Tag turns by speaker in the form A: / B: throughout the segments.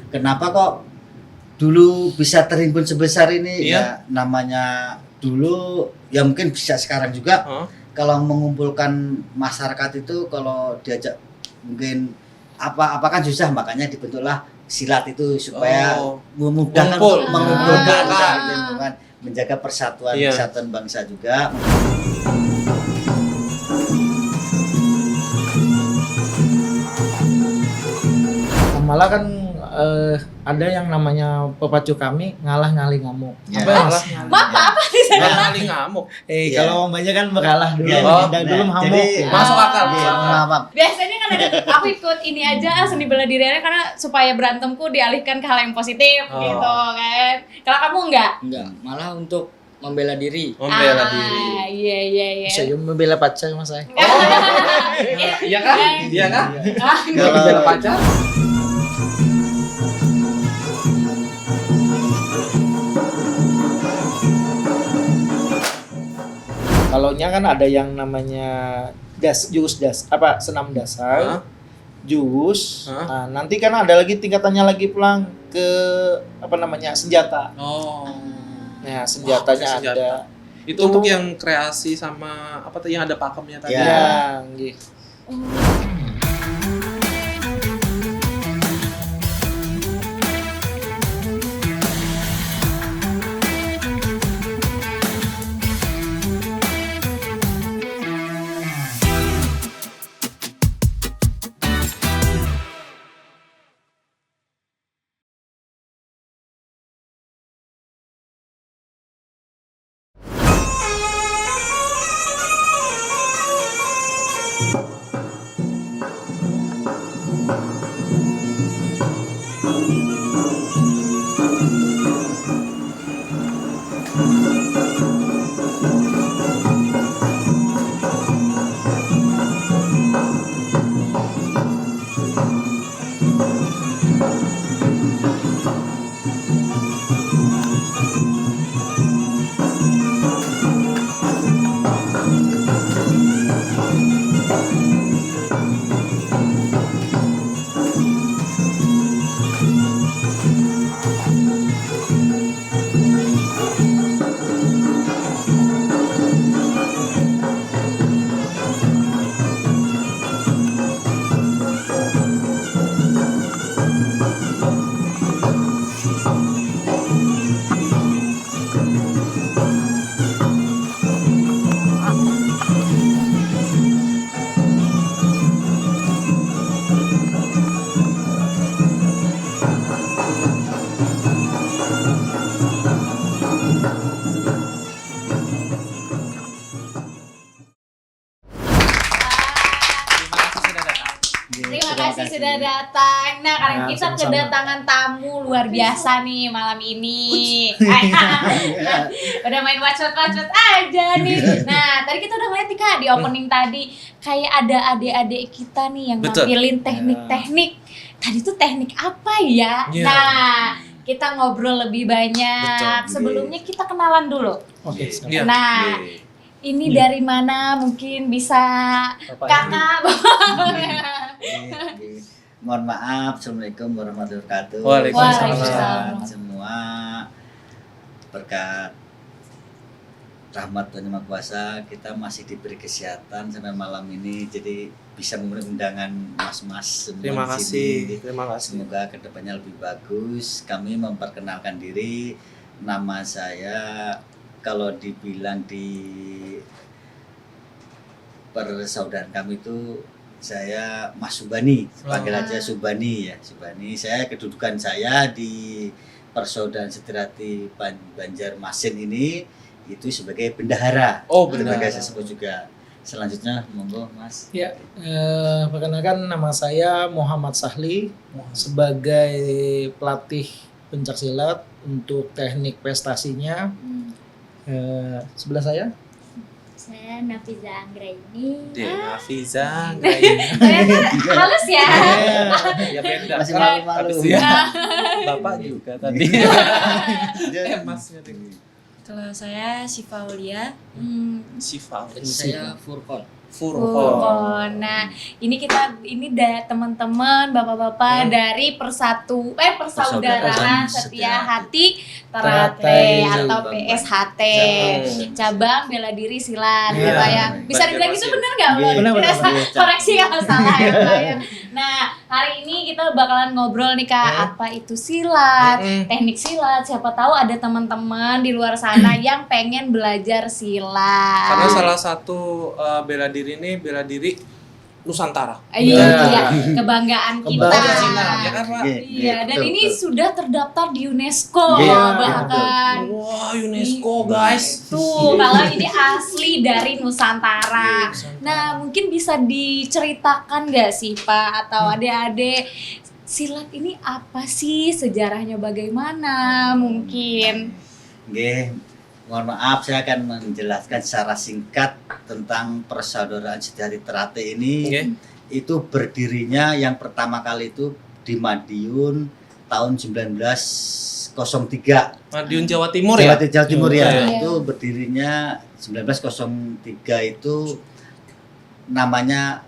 A: kenapa kok dulu bisa terhimpun sebesar ini?
B: Iya.
A: Ya namanya dulu ya mungkin bisa sekarang juga. Kalau mengumpulkan masyarakat itu kalau diajak mungkin apa kan susah, makanya dibentuklah silat itu supaya memudahkan
B: Ngumpul.
A: untuk mengumpulkan
B: Mengumpulkan.
A: gitu kan, menjaga persatuan
B: Iya.
A: kesatuan bangsa juga.
C: Malah kan ada yang namanya pepacu kami ngalah ngali ngamuk.
A: Ya.
C: Apa ya?
D: Apa sih saya?
B: Kali ngamuk.
A: Iya.
C: Kalau mbaknya kan bekalah dulu,
A: Iya.
C: dan dulu
A: Nah,
C: hamuk.
A: jadi,
C: Ya.
B: Masuk akal.
A: Iya, maaf.
D: Biasanya kan ada aku ikut ini aja seni bela diri aja karena supaya berantemku dialihkan ke hal yang positif gitu kan. Kalau kamu enggak?
E: Enggak, malah untuk membela diri.
B: Membela diri.
D: Iya.
C: Saya membela pacar mas saya.
B: Iya kan? Iya kan?
A: Kalau
B: Membela pacar.
C: Kalaunya kan ada yang namanya senam dasar, jus.
B: Hah?
C: Nah, nanti kan ada lagi tingkatannya lagi pulang ke senjata.
B: Oh.
C: Nah, senjatanya
B: Wah, senjata.
C: ada.
B: Itu untuk yang kreasi sama apa tuh yang ada pakemnya tadi.
A: Ya.
C: Yang gitu.
D: Terima kasih sudah datang. Nah, karena
C: Nah,
D: kita
C: sama-sama.
D: kedatangan tamu luar biasa nih malam ini. Udah main wacot-wacot aja nih. Nah, tadi kita udah ngeliat nih Kak di opening tadi kayak ada adik-adik kita nih yang
B: Betul.
D: nampilin teknik-teknik. Tadi tuh teknik apa ya?
B: Iya.
D: Nah, kita ngobrol lebih banyak.
B: Betul.
D: Sebelumnya kita kenalan dulu.
C: Oke, siap.
B: Iya.
D: Nah, ini dari mana mungkin bisa Kakak
A: Mohon maaf, Assalamualaikum warahmatullahi wabarakatuh.
B: Waalaikumsalam.
A: Semua berkat rahmat Tuhan Yang Maha Kuasa kita masih diberi kesehatan sampai malam ini, jadi bisa memenuhi undangan mas-mas semua
B: Terima
A: di sini.
B: kasih. Terima kasih.
A: Semoga kedepannya lebih bagus. Kami memperkenalkan diri, nama saya kalau dibilang di persaudaraan kami itu saya Mas Subani, panggil aja Subani ya, Subani. Saya kedudukan saya di Persaudaraan Setirati Banjarmasin ini itu sebagai bendahara.
B: Oh,
A: Sebagai
B: bendahara.
A: saya sebut juga. Selanjutnya monggo Mas.
C: Ya, perkenalkan nama saya Muhammad Sahli sebagai pelatih pencaksilat untuk teknik prestasinya. Sebelah saya
F: Saya Nafiza Anggraini.
B: Hafiza.
D: ternyata halus ya.
B: Ya beda.
A: Masih malu-malu.
B: Habis ya. Bapak juga tadi. Masnya tadi.
F: Kalau saya Syifa Aulia.
B: Syifa.
E: Dan saya Furqon.
D: Furkon. Nah, ini teman-teman, bapak-bapak dari Persaudaraan Setia Hati Terate atau PSHT, cabang bela diri silat,
C: Iya.
D: Pak ya. Bisa dibilang itu benar nggak, Pak?
C: Benar.
D: Koreksi kalau salah ya, Pak ya. Nah, hari ini kita bakalan ngobrol nih Kak, apa itu silat, teknik silat. Siapa tahu ada teman-teman di luar sana yang pengen belajar silat.
B: Karena salah satu bela diri ini bela diri Nusantara.
D: Iya, kebanggaan kita.
C: Kebanggaan Cina,
B: ya kan, Pak?
D: Iya, dan
A: betul,
D: ini
A: betul.
D: sudah terdaftar di UNESCO
A: Iya,
D: bahkan.
B: Wah, UNESCO guys.
D: Tuh, kalau ini asli dari Nusantara. Nah, mungkin bisa diceritakan nggak sih Pak atau adik-adik, silat ini apa sih, sejarahnya bagaimana mungkin?
A: Nggih, mohon maaf saya akan menjelaskan secara singkat tentang Persaudaraan Setia Hati Terate ini.
B: Oke.
A: Itu berdirinya yang pertama kali itu di Madiun tahun 1903.
B: Madiun Jawa Timur ya?
A: Jawa Timur ya.
D: Iya.
A: Itu berdirinya 1903 itu namanya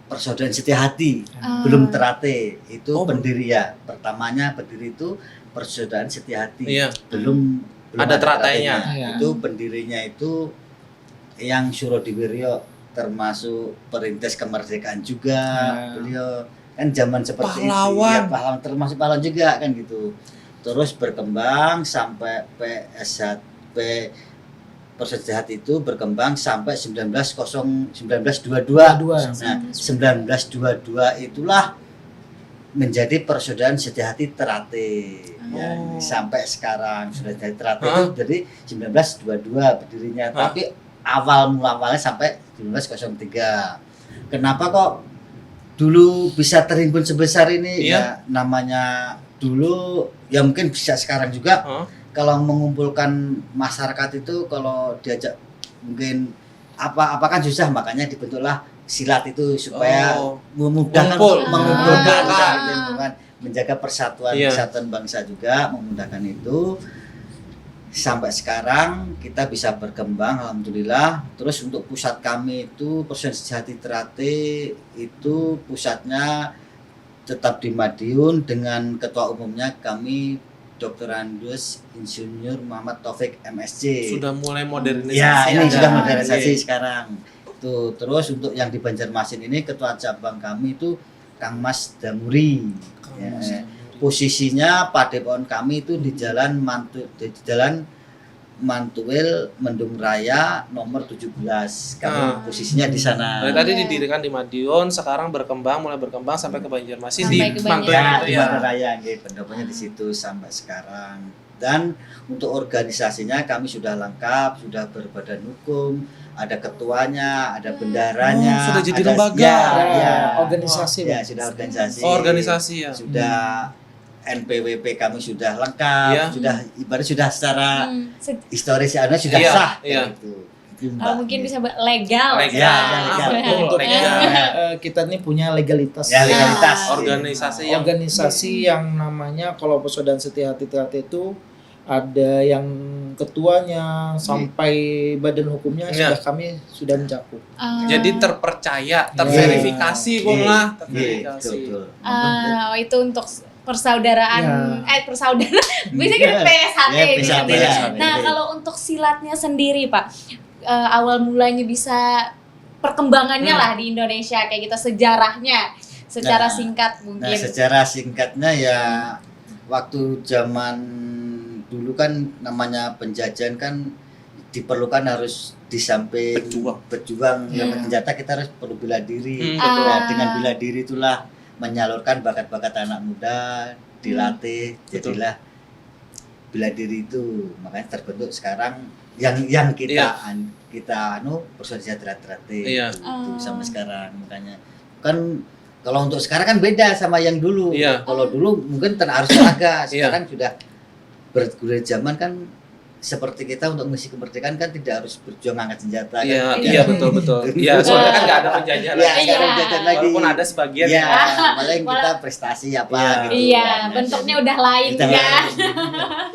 A: Persaudaraan Setia Hati, belum Terate. Itu
B: Oh.
A: pendiri ya. Pertamanya berdiri itu Persaudaraan Setia Hati.
B: Iya.
A: Belum
B: Ada teratenya.
C: Iya.
A: Itu pendirinya itu yang Surodiwiryo, termasuk perintis kemerdekaan juga. Beliau kan zaman seperti
B: Pahlawan.
A: itu ya, pahlawan, termasuk pahlawan juga kan gitu. Terus berkembang sampai Persaudaraan Hati itu berkembang sampai 1922. Nah, 1922 itulah menjadi Persaudaraan Setia Hati Terate. Ya,
B: Oh.
A: sampai sekarang sudah jadi Terate
B: Hah?
A: itu dari 1922 berdirinya.
B: Hah?
A: Tapi awalnya sampai 1903. Kenapa kok dulu bisa terhimpun sebesar ini?
B: Iya.
A: Ya namanya dulu ya mungkin bisa sekarang juga.
B: Hah?
A: Kalau mengumpulkan masyarakat itu kalau diajak mungkin apa kan susah, makanya dibentuklah silat itu supaya
B: Oh.
A: memudahkan
B: Ngumpul.
A: untuk mengumpulkan
D: Ah.
A: menjaga persatuan
B: Iya.
A: kesatuan bangsa juga, memudahkan itu. Sampai sekarang kita bisa berkembang alhamdulillah. Terus untuk pusat kami itu Persaudaraan Setia Hati Terate itu pusatnya tetap di Madiun dengan ketua umumnya kami Dr. Andus Insinyur Muhammad Taufik MSc.
B: Sudah mulai modernisasi.
A: Ya, ini
B: ada.
A: sudah modernisasi
B: Iya.
A: sekarang. Tuh, terus untuk yang di Banjarmasin ini ketua cabang kami itu Kang Mas Damuri. Ya, posisinya padepokan kami itu di Jalan Mantuil Mendung Raya nomor 17. Kami posisinya di sana.
B: Dari tadi didirikan di Madiun, sekarang mulai berkembang sampai ke Banjarmasin
D: Sampai
B: di
D: ke
B: Mantul
A: Ya,
B: gitu
A: di
B: ya.
A: Mendung Raya, nggih, pendoponya di situ sampai sekarang. Dan untuk organisasinya kami sudah lengkap, sudah berbadan hukum, ada ketuanya, ada bendaranya,
B: Oh, sudah jadi
A: ada-
B: lembaga.
A: Ya,
C: Organisasi,
A: ya,
C: Bang.
A: sudah organisasi.
B: Oh, organisasi ya.
A: Sudah NPWP kami sudah lengkap,
B: Iya.
A: sudah ibarat sudah secara historis sudah
B: Iya,
A: sah
B: iya.
A: gitu. Itu, Mbak.
D: Mungkin bisa legal.
B: Legal.
A: Ya, legal.
B: Betul, legal.
C: Kita ini punya legalitas.
A: Ya, legalitas.
B: Organisasi yang
C: Organisasi yang namanya kalau Persaudaraan Setia Hati Terate itu ada yang ketuanya sampai badan hukumnya
B: Iya.
C: sudah mencakup.
B: jadi terpercaya, terverifikasi
A: Iya.
B: Bung lah,
A: Iya,
B: terverifikasi.
A: betul.
D: Itu untuk persaudaraan persaudaraan bisa kan PSHT
A: Ya,
D: ini
A: PSHT,
D: gitu.
A: ya.
D: Nah, kalau untuk silatnya sendiri Pak, awal mulanya bisa perkembangannya lah di Indonesia kayak gitu, sejarahnya secara
A: Nah,
D: singkat
A: Nah,
D: mungkin.
A: secara singkatnya ya waktu zaman dulu kan namanya penjajahan kan diperlukan harus di samping berjuang yang senjata kita harus perlu bela diri. Nah, dengan bela diri itulah menyalurkan bakat-bakat anak muda, dilatih, jadilah bela diri itu. Makanya terbentuk sekarang yang kita Persaudaraan Setia Terate
B: Iya.
A: itu sampai sekarang. Makanya kan kalau untuk sekarang kan beda sama yang dulu.
B: Iya.
A: Kalau dulu mungkin harus tenaga, sekarang sudah bergulir zaman kan. Seperti kita untuk mengisi kemerdekaan kan tidak harus berjuang angkat senjata.
B: Iya,
A: kan?
B: iya betul. Iya, soalnya kan nggak ada penjajahan
A: Iya,
B: lagi.
A: nggak ada penjajahan lagi.
B: Walaupun ada sebagian.
A: Iya,
B: ya.
A: paling kita prestasi apa
B: Iya.
A: gitu.
D: Iya,
A: kan.
D: bentuknya udah lain
A: Kita
D: ya.
A: lain.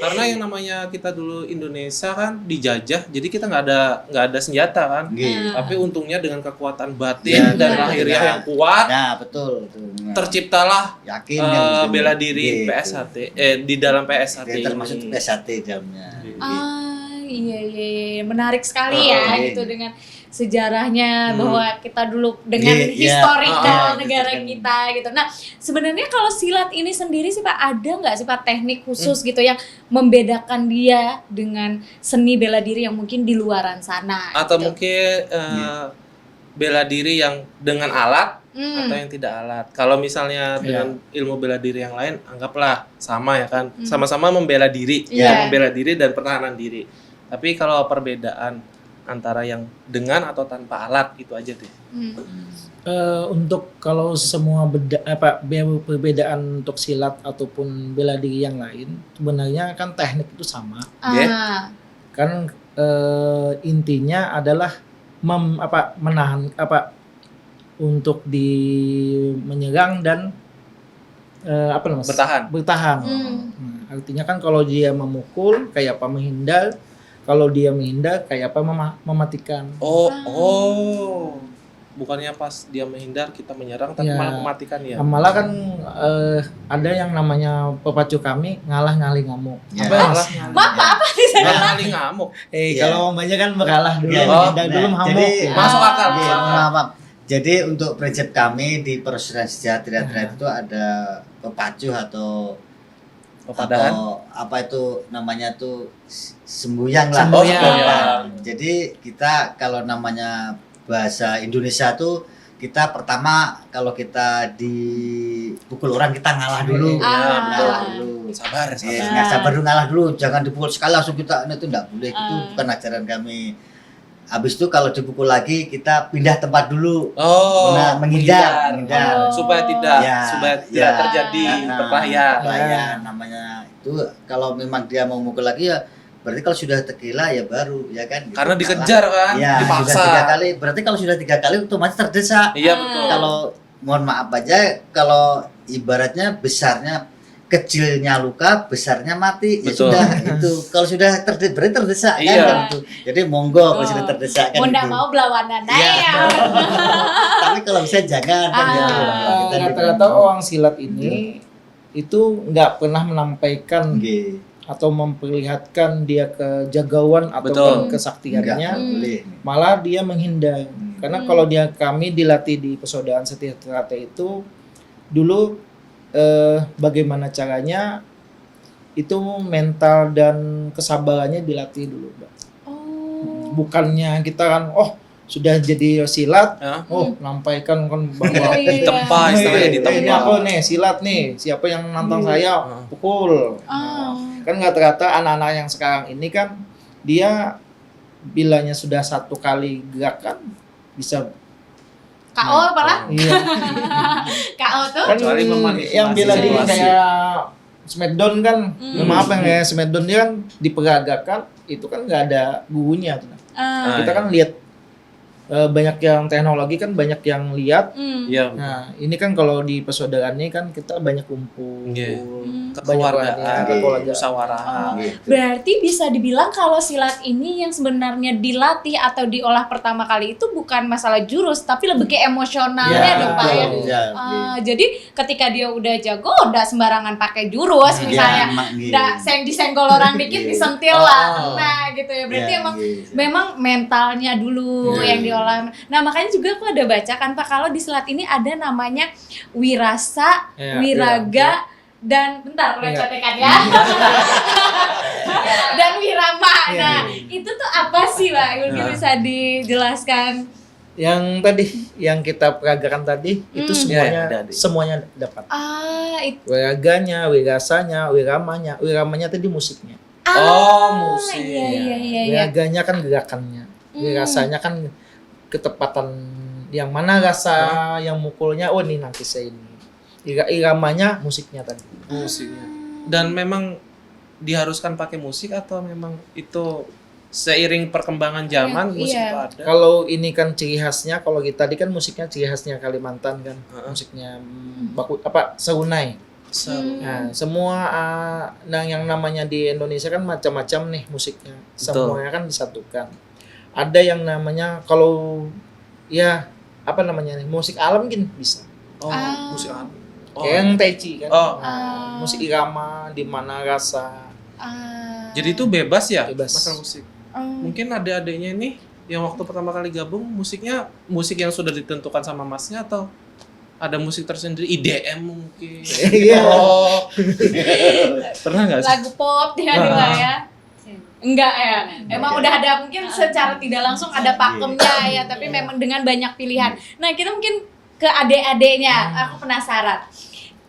B: Karena yang namanya kita dulu Indonesia kan dijajah, jadi kita nggak ada senjata kan.
A: Nggih.
B: Tapi untungnya dengan kekuatan batin
A: Ya,
B: dan
A: ya,
B: lahiriah
A: ya.
B: yang kuat,
A: Nah, betul.
B: terciptalah
A: Yakin kan gitu.
B: bela diri
A: Gitu.
B: PSHT di dalam PSHT
A: Dia
B: ini.
A: termasuk PSHT dalamnya.
D: Iya, menarik sekali ya
A: iya.
D: gitu dengan sejarahnya bahwa kita dulu dengan
A: Iya,
D: historical
A: iya,
D: negara
A: gitu kan.
D: kita gitu. Nah, sebenarnya kalau silat ini sendiri sih Pak, ada nggak sih Pak teknik khusus gitu yang membedakan dia dengan seni bela diri yang mungkin di luaran sana?
B: Atau
D: gitu?
B: mungkin bela diri yang dengan alat atau yang tidak alat. Kalau misalnya dengan ilmu bela diri yang lain, anggaplah sama ya kan, sama-sama membela diri,
D: Iya.
B: membela diri dan pertahanan diri. Tapi kalau perbedaan antara yang dengan atau tanpa alat itu aja deh.
C: Untuk kalau semua perbedaan untuk silat ataupun bela diri yang lain, sebenarnya kan teknik itu sama. Kan intinya adalah menahan untuk menyerang dan bertahan. Nah, artinya kan kalau dia memukul kayak apa menghindar, kalau dia menghindar kayak apa mematikan.
B: Bukannya pas dia menghindar kita menyerang tapi
C: Ya.
B: malah mematikan ya.
C: Malah kan ada yang namanya pepacu kami ngalah ngali ngamuk.
A: Ya.
C: Apa ya, Mas?
D: Apa di sana?
B: Kali ngamuk.
A: Iya.
C: Kalau mbaknya kan mengalah dulu,
A: Ya,
C: menghindar dulu
A: nah,
C: ngamuk.
A: jadi-
C: Ya.
B: Masuk akal.
A: Iya, maaf. Jadi untuk prinsip kami di Persaudaraan Sejahtera itu ada pepacu atau apa itu namanya tuh sembuyang lah.
C: Sembuyang.
A: Jadi kita kalau namanya bahasa Indonesia tuh kita pertama kalau kita dipukul orang kita ngalah dulu. Ngalah dulu.
B: Sabar.
A: Nggak sabar dulu, ngalah dulu, jangan dipukul sekali langsung kita itu enggak boleh, itu bukan ajaran kami. Habis itu kalau dipukul lagi kita pindah tempat dulu. Menghindar.
B: Supaya tidak
A: Ya.
B: terjadi perkelahian.
A: Perkelahian namanya itu. Kalau memang dia mau mukul lagi ya berarti kalau sudah tequila ya baru ya kan. Gitu.
B: Karena dikejar kan,
A: Ya,
B: dipaksa.
A: sudah 3 kali. Berarti kalau sudah 3 kali otomatis terdesak.
B: Iya betul.
A: Kalau mohon maaf aja kalau ibaratnya besarnya kecilnya luka, besarnya mati. Ya
B: Betul.
A: sudah itu. Kalau sudah berarti terdesak
B: Iya.
A: kan gitu. Jadi monggo kalau sudah terdesak kan.
D: Mau nggak
A: gitu.
D: mau berlawanan
A: Iya.
D: ya.
A: Tapi kalau bisa jangan kan gitu. Kita
C: Rata-rata orang silat ini itu nggak pernah menampaikan
A: Nggih.
C: atau memperlihatkan dia kejagauan ataupun
B: Betul.
C: kesaktiannya,
A: Nggak boleh.
C: malah dia menghindar. Karena kalau kami dilatih di Persaudaraan Sejahtera itu dulu bagaimana caranya itu mental dan kesabarannya dilatih dulu, Mbak. Bukannya kita kan sudah jadi silat, nampaikan kan bahwa
B: Ditempa istilahnya
C: ini
B: ditempa.
C: aku nih silat nih, siapa yang nantang saya pukul. Kan rata-rata anak-anak yang sekarang ini kan dia bilanya sudah 1 kali gerakan bisa
D: KO apalah?
C: iya.
D: KO tuh?
C: Kan
B: Kecuali memanipulasi
C: yang bela diri
B: situasi.
C: kayak Smackdown kan, maaf yang kayak Smackdown dia kan diperagakan itu kan nggak ada gurunya. Kita kan lihat banyak yang teknologi kan banyak yang lihat.
B: Iya.
C: Nah ini kan kalau di persaudaraan ini kan kita banyak kumpul,
B: Iya.
C: kekeluargaan,
B: Kekeluargaan, musyawarah.
A: Gitu.
D: Berarti bisa dibilang kalau silat ini yang sebenarnya dilatih atau diolah pertama kali itu bukan masalah jurus, tapi lebih ke emosionalnya
C: Ya,
D: dong Pak ya.
C: betul.
A: Ya,
D: Jadi ketika dia udah jago, udah sembarangan pakai jurus misalnya, udah disenggol orang dikit
A: Iya.
D: disentil lah, nah gitu ya. Berarti
A: Ya,
D: emang
A: gitu.
D: memang mentalnya dulu
A: Iya.
D: yang diolah. Nah makanya juga aku ada baca kan Pak, kalau di silat ini ada namanya wirasa,
C: Iya,
D: wiraga, dan bentar boleh
C: Iya.
D: contekan ya. Dan wirama. Nah itu tuh apa sih Pak? Mungkin bisa dijelaskan.
C: Yang tadi yang kita peragakan tadi itu semuanya
B: Ya, ada.
C: semuanya dapat.
D: Itu.
C: Wiraganya, wirasanya, wiramanya. Wiramanya tadi musiknya.
B: Musik.
D: Iya.
C: Wiraganya kan gerakannya. Wirasanya kan ketepatan yang mana rasa yang mukulnya, oh ini nanti saya ini. Iramanya musiknya tadi.
B: Musiknya. Dan memang diharuskan pakai musik atau memang itu seiring perkembangan zaman musik itu ada?
C: Kalau ini kan ciri khasnya, kalau kita tadi kan musiknya ciri khasnya Kalimantan kan.
B: Heeh.
C: Musiknya baku serunai.
B: Seru.
C: Nah, semua yang namanya di Indonesia kan macam-macam nih musiknya.
B: Betul.
C: Semuanya kan disatukan. Ada yang namanya kalau ya apa namanya nih, musik alam mungkin bisa.
B: Oh,
D: Ah.
B: musik apa? Oh.
C: Kayak yang Tai Chi kan.
B: Oh.
C: Nah, musik irama di mana rasa
B: Jadi itu bebas ya?
C: Bebas.
B: Masalah musik. Mungkin adik-adiknya ini yang waktu pertama kali gabung musiknya musik yang sudah ditentukan sama masnya atau ada musik tersendiri IDM mungkin?
C: Iya.
B: Oh. Pernah nggak sih?
D: Lagu pop tiba-tiba ya. Enggak ya. Emang udah ada mungkin secara tidak langsung ada pakemnya ya, tapi memang dengan banyak pilihan. Nah, kita mungkin ke adik-adiknya. Aku penasaran.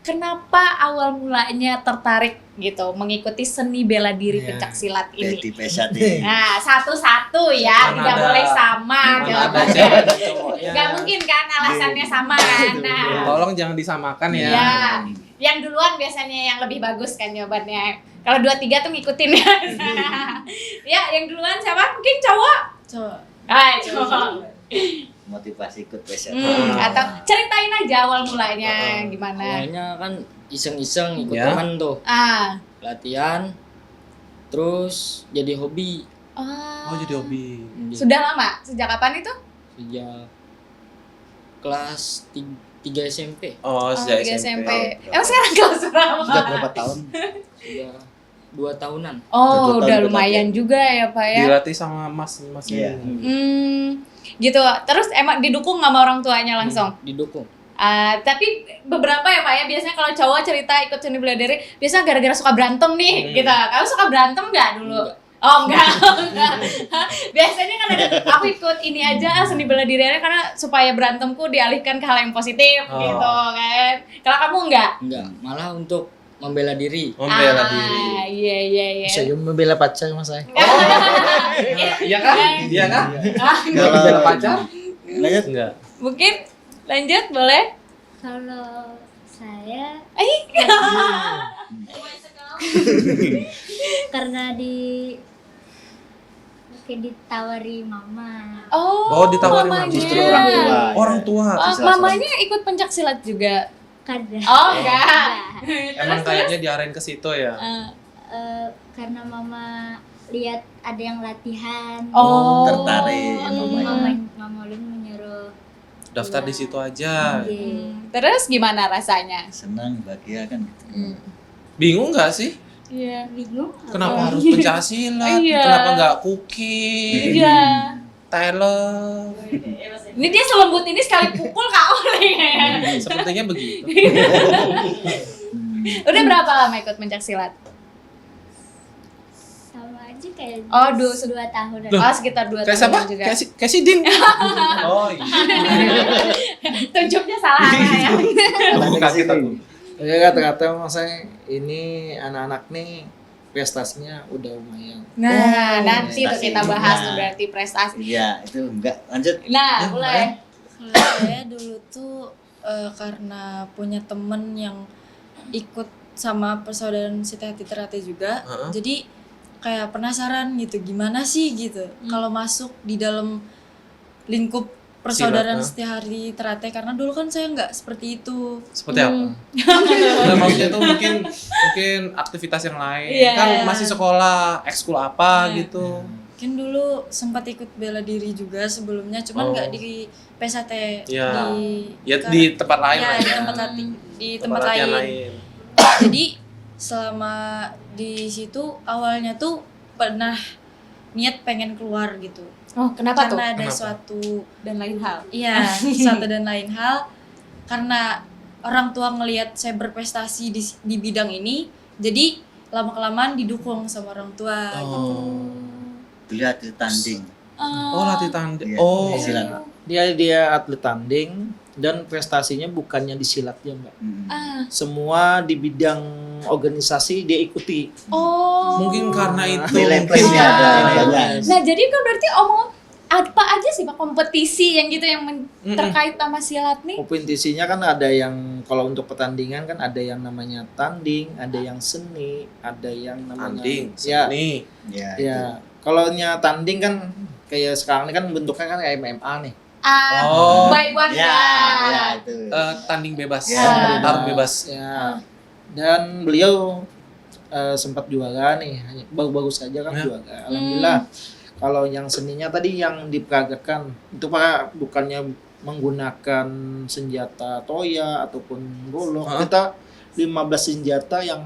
D: Kenapa awal mulanya tertarik gitu mengikuti seni bela diri
C: Iya.
D: pencak silat
A: Jadi
D: ini?
A: pesat
D: Nah, satu-satu ya,
B: Mana
D: tidak
B: ada-
D: boleh sama
B: Mana ada
D: jawabannya.
B: cewek dan cowoknya.
D: Nggak mungkin kan alasannya sama kan? Nah,
B: Tolong jangan disamakan ya.
D: Iya. Yang duluan biasanya yang lebih bagus kan jawabannya. Kalau 2-3 tuh ngikutin ya. Ya, yang duluan siapa? Mungkin cowok?
F: Cowok.
D: Cowok.
A: motivasi ikut pesat.
D: Atau ceritain aja awal mulanya gimana.
E: Awalnya kan iseng-iseng ikut
B: Ya.
E: teman tuh,
D: Ah.
E: latihan, terus jadi hobi.
B: Oh, jadi hobi.
D: Sudah lama? Sejak kapan itu?
E: Sejak kelas 3 SMP.
B: Oh, sejak
D: tiga
B: SMP.
D: Emang sekarang kelas berapa?
A: Sudah berapa tahun?
E: Sudah 2 tahunan.
D: Oh,
A: 2
D: udah
A: tahun
D: lumayan juga ya, Pak ya.
B: Dilatih sama mas
A: Iya.
D: Gitu. Terus emang didukung sama orang tuanya langsung?
E: Didukung.
D: Tapi beberapa ya Pak ya, biasanya kalau cowok cerita ikut seni bela diri biasanya gara-gara suka berantem nih gitu. Kamu suka berantem nggak dulu?
E: Enggak.
D: Oh enggak. Biasanya kan ada, aku ikut ini aja seni bela diri aja karena supaya berantemku dialihkan ke hal yang positif gitu kan. Kalau kamu enggak?
E: Enggak, malah untuk membela diri.
B: Membela diri.
D: Iya iya iya.
C: Saya membela pacar mas saya.
B: Iya kan? Iya kan?
A: Kalau
B: Membela pacar?
A: lanjut
B: Enggak.
D: Mungkin lanjut boleh?
F: Kalau saya karena kayak ditawari mama.
D: Oh,
B: ditawari
D: mamanya.
A: justru orang tua.
B: Orang tua.
D: Oh,
A: Salah
D: mamanya ikut pencak silat juga.
F: Karena
D: Oh enggak.
B: Emang kayaknya diarahin ke situ ya.
F: karena mama lihat ada yang latihan.
D: Oh.
A: Tertarik
F: Mama ulun menyuruh
B: Daftar di situ aja.
D: Terus gimana rasanya?
A: senang bahagia kan gitu.
B: Bingung nggak sih?
D: Iya.
F: bingung.
B: Kenapa harus pencak silat?
D: Iya.
B: Kenapa nggak cooking?
D: Iya.
B: Thailand?
D: Ini dia selembut ini sekali pukul Kak Oli.
B: Sepertinya begitu.
D: Udah berapa lama ikut pencak silat?
F: Sama aja kayak
D: Oh,
F: 2 tahun.
B: Duh.
D: Oh, sekitar 2
B: Kayak
D: tahun
B: siapa?
D: juga.
B: Kayak si Din. Oh iya.
D: Tunjuknya salah ya.
B: Bukan kita.
C: Ya kata-kata mas saya ini anak-anak nih prestasinya udah lumayan.
D: Nah, nanti tuh kita
A: prestasinya.
D: bahas tuh berarti prestasi.
A: Iya itu enggak lanjut.
D: Nah, mulai.
G: Kalau saya dulu tuh karena punya temen yang ikut sama persaudaraan Siti Hati Teratai juga,
B: Heeh.
G: jadi kayak penasaran gitu gimana sih gitu kalau masuk di dalam lingkup persaudaraan
B: Silat,
G: Siti Hati Teratai, karena dulu kan saya nggak seperti itu.
B: Seperti apa? Nah, maksudnya tuh mungkin aktivitas yang lain.
D: Iya.
B: Kan masih sekolah, ekskul apa gitu.
G: Mungkin dulu sempat ikut bela diri juga sebelumnya, cuman
B: Oh.
G: nggak di PSAT,
B: Iya.
G: di
B: Ya di tempat lain
G: ya,
B: lah
G: di
B: ya.
G: tempat
B: latihan
G: lain. Jadi selama di situ awalnya tuh pernah niat pengen keluar gitu.
D: Oh, kenapa tuh?
G: Karena ada
B: Kenapa?
G: suatu
D: Dan lain hal.
G: iya, suatu dan lain hal, karena orang tua ngelihat saya berprestasi di bidang ini, jadi lama-kelamaan didukung sama orang tua gitu.
B: Oh.
A: Lihat di tanding.
B: Oh, latih tanding.
A: Iya,
B: Oh.
A: silat.
C: Dia atlet tanding dan prestasinya bukannya di silatnya mbak. Semua di bidang organisasi dia ikuti.
D: Oh.
B: Mungkin karena itu.
A: Nilai
B: mungkin
A: plusnya ada.
B: ya.
A: nilainya.
D: Nah, jadi kan berarti apa aja sih Pak kompetisi yang gitu yang terkait sama silat nih?
C: Kompetisinya kan ada yang kalau untuk pertandingan kan ada yang namanya tanding, ada yang seni, ada yang namanya
B: Tanding.
C: ya
B: Nih.
A: Ya,
C: ya. Kalau tanding kan kayak sekarang ini kan bentuknya kan kayak MMA nih.
B: Oh.
D: Baik
A: itu. Ya,
D: banget.
A: ya itu.
B: Tanding bebas.
A: Ya.
B: Tarung bebas.
C: Ya. Dan beliau sempat juara nih, baru-baru saja kan
B: Ya.
C: juara. Alhamdulillah. Kalau yang seninya tadi yang diperagakan itu Pak bukannya menggunakan senjata toya ataupun golok. Kita 15 senjata yang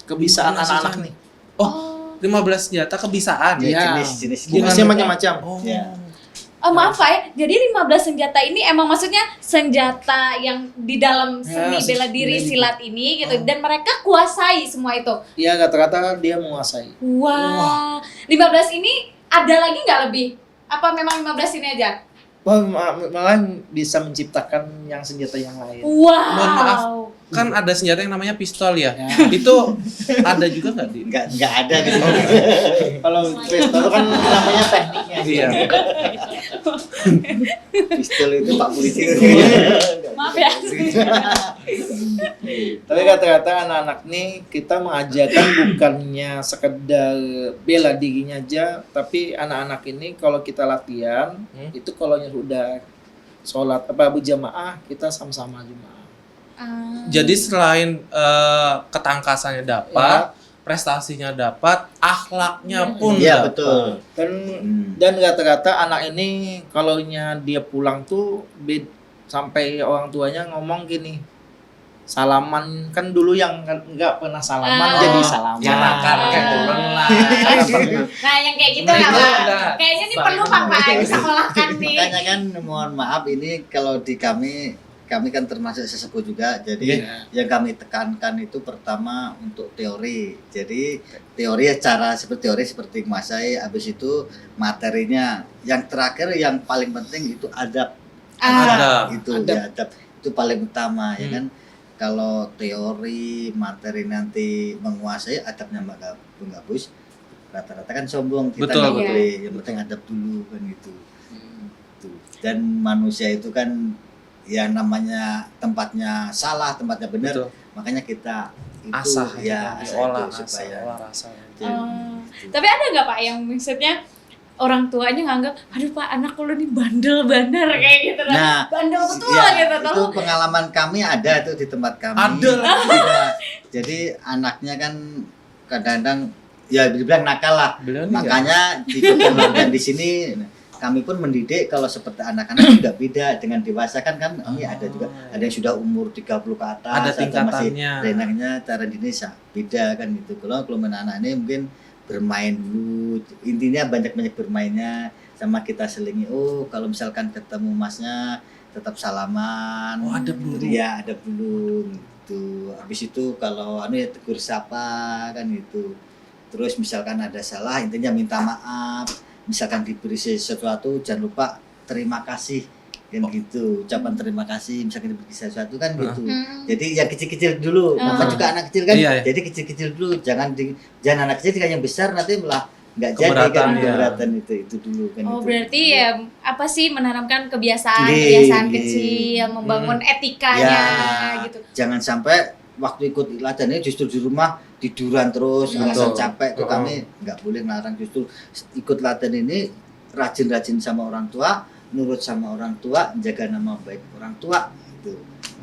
C: kebisaan
B: 15
C: anak-anak
B: senjata.
C: nih.
B: Oh, 15 senjata kebisaan.
A: Ya,
C: Iya.
A: jenis
C: Jenisnya
A: bukan-
C: macam-macam.
B: Oh.
A: Ya.
D: Maaf Pak ya, jadi 15 senjata ini emang maksudnya senjata yang di dalam seni
C: Ya,
D: bela diri
C: bela diri.
D: silat ini gitu, dan mereka kuasai semua itu.
C: Iya rata-rata dia menguasai.
D: Wah, 15 ini ada lagi nggak lebih? Apa memang 15 ini aja?
C: Wah, malah bisa menciptakan yang senjata yang lain.
D: Wow.
B: Mohon maaf. Kan ada senjata yang namanya pistol ya.
C: Ya.
B: Itu ada juga nggak di?
A: Nggak ada gitu.
C: Kalau pistol itu kan namanya tekniknya.
B: Iya.
A: Pistol itu Pak Polisi.
D: Maaf ya.
C: Tapi kata-kata anak-anak nih kita mengajarkan bukannya sekedar bela dirinya aja, tapi anak-anak ini kalau kita latihan itu kalau udah sholat berjamaah kita sama-sama jamaah.
B: Jadi selain ketangkasannya dapat, prestasinya dapat, akhlaknya pun
A: Iya
B: dapat.
A: betul.
C: Dan rata-rata anak ini kalau dia pulang tuh sampai orang tuanya ngomong gini, salaman kan dulu yang nggak pernah salaman
D: Oh.
C: jadi salaman.
B: Ya makan kayak turun lah.
D: Nah, yang kayak gitu
B: Mereka
D: nggak Pak?
B: udah
D: Kayaknya ini perlu Pak disekolahkan nih.
A: Makanya kan mohon maaf ini kalau di kami kan termasuk sesepuh juga. Jadi yang kami tekankan itu pertama untuk teori. Jadi teori seperti menguasai, habis itu materinya. Yang terakhir yang paling penting itu adab. Itu ya, adab itu paling utama ya kan. Kalau teori materi nanti menguasai, adabnya nggak bagus, rata-rata kan sombong. Kita
B: Betul,
A: nggak
D: betul.
A: boleh, yang penting adab dulu kan gitu. Tuh. Dan manusia itu kan yang namanya tempatnya salah, tempatnya benar,
B: Betul.
A: makanya kita itu
B: Asah
A: ya
B: ya,
A: asah
B: diolah
A: itu supaya
B: rasa.
A: itu.
D: Tapi ada nggak Pak yang maksudnya orang tuanya nganggap, aduh Pak anak lu nih bandel kayak gitu lah.
A: Nah,
D: bandel betul
A: ya,
D: gitu
A: itu
D: tolong.
A: pengalaman kami ada itu di tempat kami.
B: Ada lagi.
A: Iya. Jadi anaknya kan kadang-kadang ya dibilang nakal lah.
B: Beliau nih
A: Makanya di dan di sini kami pun mendidik kalau seperti anak-anak juga beda dengan dewasa kan ini ada juga ada yang sudah umur 30 ke atas,
B: Ada
A: masih
B: tingkatannya.
A: renangnya cara didik beda kan gitu. Kalau anak-anak ini mungkin bermain dulu, intinya banyak-banyak bermainnya sama kita selingi. Oh kalau misalkan ketemu masnya tetap salaman.
B: Oh, adab dulu.
A: Ya adab dulu gitu. Habis itu kalau ya tegur sapa kan gitu. Terus misalkan ada salah intinya minta maaf. Misalkan diberi sesuatu jangan lupa terima kasih kan gitu, ucapan terima kasih misalkan diberi sesuatu kan gitu. Jadi yang kecil-kecil dulu, namanya juga anak kecil kan.
B: Iya, iya.
A: Jadi kecil-kecil dulu, jangan anak kecil kan yang besar nanti malah nggak jadi
B: Keberatan,
A: kan
B: ya.
A: keberatan itu dulu kan.
D: Oh
A: itu.
D: berarti ya apa sih menanamkan kebiasaan
A: Nggih,
D: kebiasaan
A: nggih.
D: kecil, membangun etikanya
A: Ya,
D: gitu.
A: jangan sampai waktu ikut latihan ini justru di rumah tiduran terus, alasan capek tuh kami nggak boleh ngelarang, justru ikut latihan ini rajin-rajin sama orang tua, nurut sama orang tua, jaga nama baik orang tua itu.